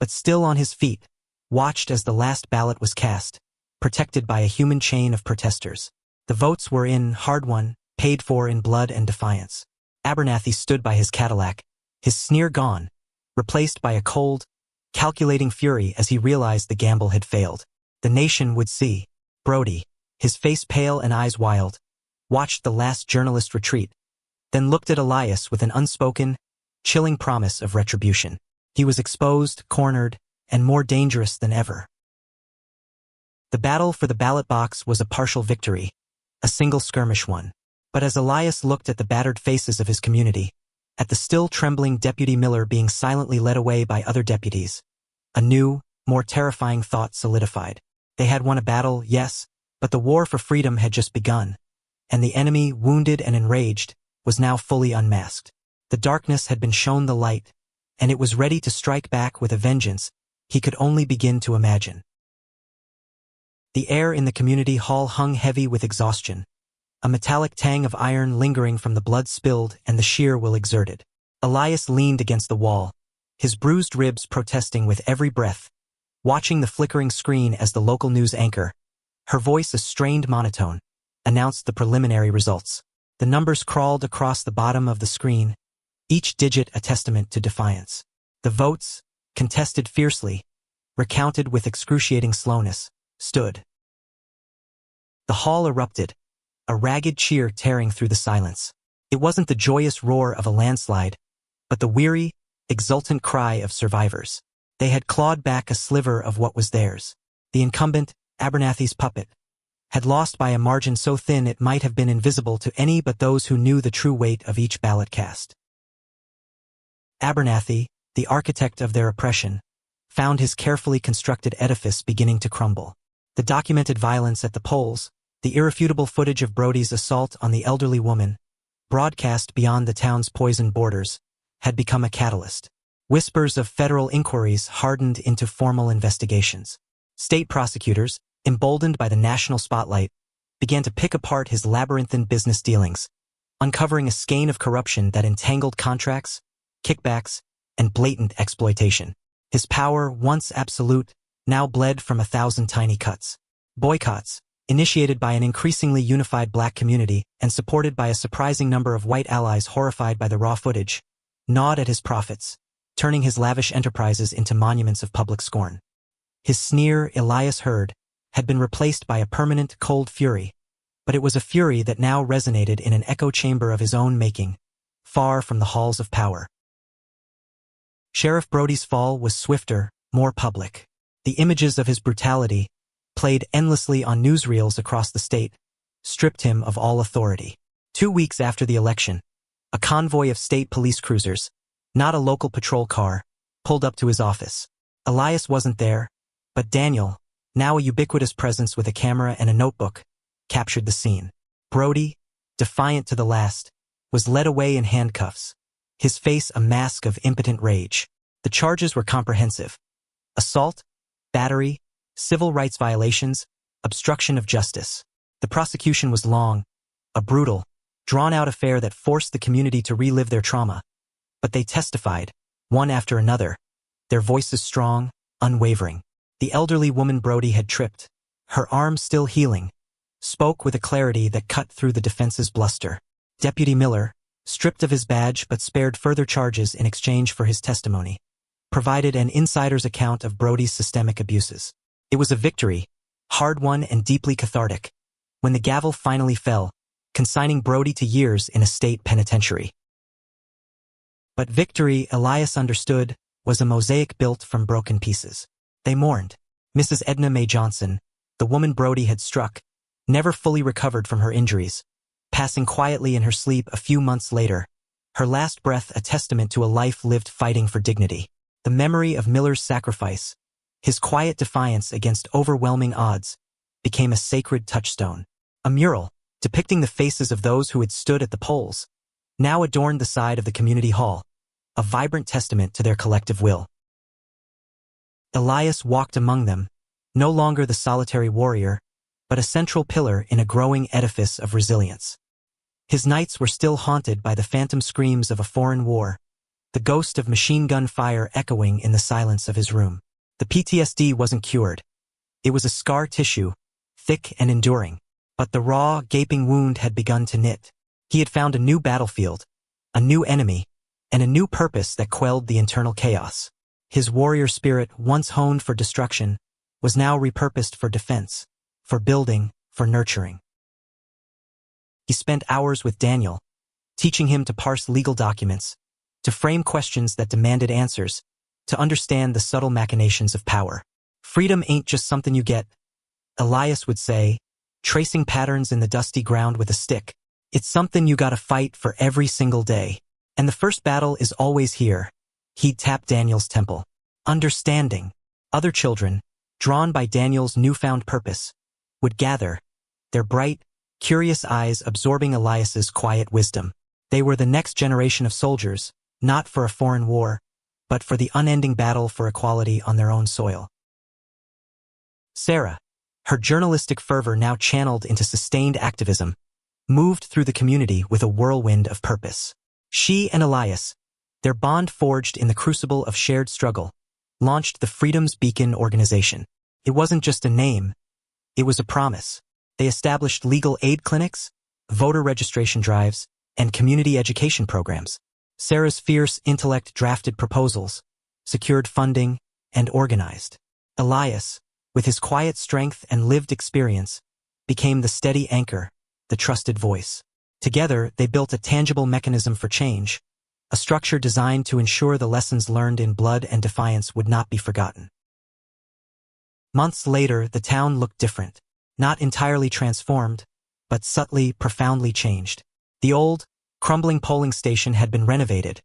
but still on his feet, watched as the last ballot was cast, protected by a human chain of protesters. The votes were in, hard-won, paid for in blood and defiance. Abernathy stood by his Cadillac, his sneer gone, replaced by a cold, calculating fury as he realized the gamble had failed. The nation would see. Brody, his face pale and eyes wild, watched the last journalist retreat, then looked at Elias with an unspoken, chilling promise of retribution. He was exposed, cornered, and more dangerous than ever. The battle for the ballot box was a partial victory, a single skirmish one. But as Elias looked at the battered faces of his community, at the still trembling Deputy Miller being silently led away by other deputies, a new, more terrifying thought solidified. They had won a battle, yes, but the war for freedom had just begun, and the enemy, wounded and enraged, was now fully unmasked. The darkness had been shown the light, and it was ready to strike back with a vengeance he could only begin to imagine. The air in the community hall hung heavy with exhaustion, a metallic tang of iron lingering from the blood spilled and the sheer will exerted. Elias leaned against the wall, his bruised ribs protesting with every breath, watching the flickering screen as the local news anchor, her voice a strained monotone, announced the preliminary results. The numbers crawled across the bottom of the screen, each digit a testament to defiance. The votes, contested fiercely, recounted with excruciating slowness, stood. The hall erupted, a ragged cheer tearing through the silence. It wasn't the joyous roar of a landslide, but the weary, exultant cry of survivors. They had clawed back a sliver of what was theirs. The incumbent, Abernathy's puppet, had lost by a margin so thin it might have been invisible to any but those who knew the true weight of each ballot cast. Abernathy, the architect of their oppression, found his carefully constructed edifice beginning to crumble. The documented violence at the polls, the irrefutable footage of Brody's assault on the elderly woman, broadcast beyond the town's poisoned borders, had become a catalyst. Whispers of federal inquiries hardened into formal investigations. State prosecutors, emboldened by the national spotlight, began to pick apart his labyrinthine business dealings, uncovering a skein of corruption that entangled contracts, kickbacks, and blatant exploitation. His power, once absolute, now bled from 1,000 tiny cuts. Boycotts, initiated by an increasingly unified black community and supported by a surprising number of white allies horrified by the raw footage, gnawed at his profits, turning his lavish enterprises into monuments of public scorn. His sneer, Elias heard, had been replaced by a permanent, cold fury, but it was a fury that now resonated in an echo chamber of his own making, far from the halls of power. Sheriff Brody's fall was swifter, more public. The images of his brutality, played endlessly on newsreels across the state, stripped him of all authority. 2 weeks after the election, a convoy of state police cruisers, not a local patrol car, pulled up to his office. Elias wasn't there, but Daniel, now a ubiquitous presence with a camera and a notebook, captured the scene. Brody, defiant to the last, was led away in handcuffs, his face a mask of impotent rage. The charges were comprehensive: assault, battery, civil rights violations, obstruction of justice. The prosecution was long, a brutal, drawn-out affair that forced the community to relive their trauma. But they testified, one after another, their voices strong, unwavering. The elderly woman Brody had tripped, her arm still healing, spoke with a clarity that cut through the defense's bluster. Deputy Miller, stripped of his badge but spared further charges in exchange for his testimony, provided an insider's account of Brody's systemic abuses. It was a victory, hard-won and deeply cathartic, when the gavel finally fell, consigning Brody to years in a state penitentiary. But victory, Elias understood, was a mosaic built from broken pieces. They mourned. Mrs. Edna Mae Johnson, the woman Brody had struck, never fully recovered from her injuries, passing quietly in her sleep a few months later, her last breath a testament to a life lived fighting for dignity. The memory of Miller's sacrifice, his quiet defiance against overwhelming odds, became a sacred touchstone. A mural, depicting the faces of those who had stood at the polls, now adorned the side of the community hall, a vibrant testament to their collective will. Elias walked among them, no longer the solitary warrior, but a central pillar in a growing edifice of resilience. His nights were still haunted by the phantom screams of a foreign war, the ghost of machine gun fire echoing in the silence of his room. The PTSD wasn't cured. It was a scar tissue, thick and enduring. But the raw, gaping wound had begun to knit. He had found a new battlefield, a new enemy, and a new purpose that quelled the internal chaos. His warrior spirit, once honed for destruction, was now repurposed for defense, for building, for nurturing. He spent hours with Daniel, teaching him to parse legal documents, to frame questions that demanded answers, to understand the subtle machinations of power. Freedom ain't just something you get, Elias would say, tracing patterns in the dusty ground with a stick. It's something you gotta fight for every single day. And the first battle is always here. He'd tap Daniel's temple. Understanding. Other children, drawn by Daniel's newfound purpose, would gather, their bright, curious eyes absorbing Elias's quiet wisdom. They were the next generation of soldiers, not for a foreign war, but for the unending battle for equality on their own soil. Sarah, her journalistic fervor now channeled into sustained activism, moved through the community with a whirlwind of purpose. She and Elias, their bond forged in the crucible of shared struggle, launched the Freedom's Beacon organization. It wasn't just a name, it was a promise. They established legal aid clinics, voter registration drives, and community education programs. Sarah's fierce intellect drafted proposals, secured funding, and organized. Elias, with his quiet strength and lived experience, became the steady anchor, the trusted voice. Together, they built a tangible mechanism for change, a structure designed to ensure the lessons learned in blood and defiance would not be forgotten. Months later, the town looked different, not entirely transformed, but subtly, profoundly changed. The old, crumbling polling station had been renovated,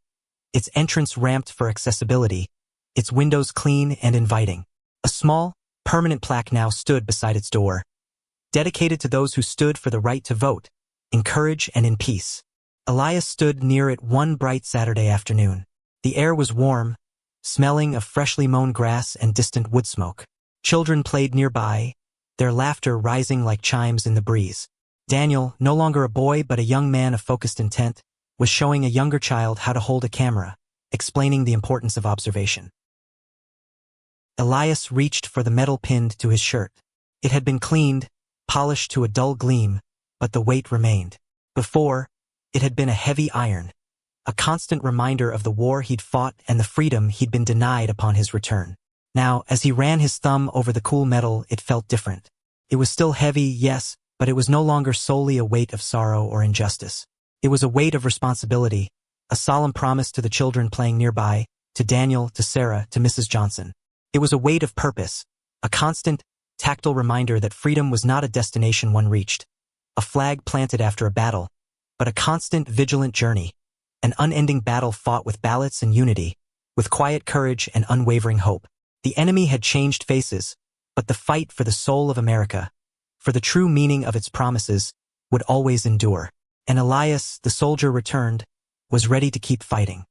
its entrance ramped for accessibility, its windows clean and inviting. A small, permanent plaque now stood beside its door, dedicated to those who stood for the right to vote, in courage and in peace. Elias stood near it one bright Saturday afternoon. The air was warm, smelling of freshly mown grass and distant wood smoke. Children played nearby, their laughter rising like chimes in the breeze. Daniel, no longer a boy but a young man of focused intent, was showing a younger child how to hold a camera, explaining the importance of observation. Elias reached for the metal pinned to his shirt. It had been cleaned, polished to a dull gleam, but the weight remained. Before, it had been a heavy iron, a constant reminder of the war he'd fought and the freedom he'd been denied upon his return. Now, as he ran his thumb over the cool metal, it felt different. It was still heavy, yes, but it was no longer solely a weight of sorrow or injustice. It was a weight of responsibility, a solemn promise to the children playing nearby, to Daniel, to Sarah, to Mrs. Johnson. It was a weight of purpose, a constant, tactile reminder that freedom was not a destination one reached, a flag planted after a battle, but a constant, vigilant journey, an unending battle fought with ballots and unity, with quiet courage and unwavering hope. The enemy had changed faces, but the fight for the soul of America, for the true meaning of its promises, would always endure. And Elias, the soldier returned, was ready to keep fighting.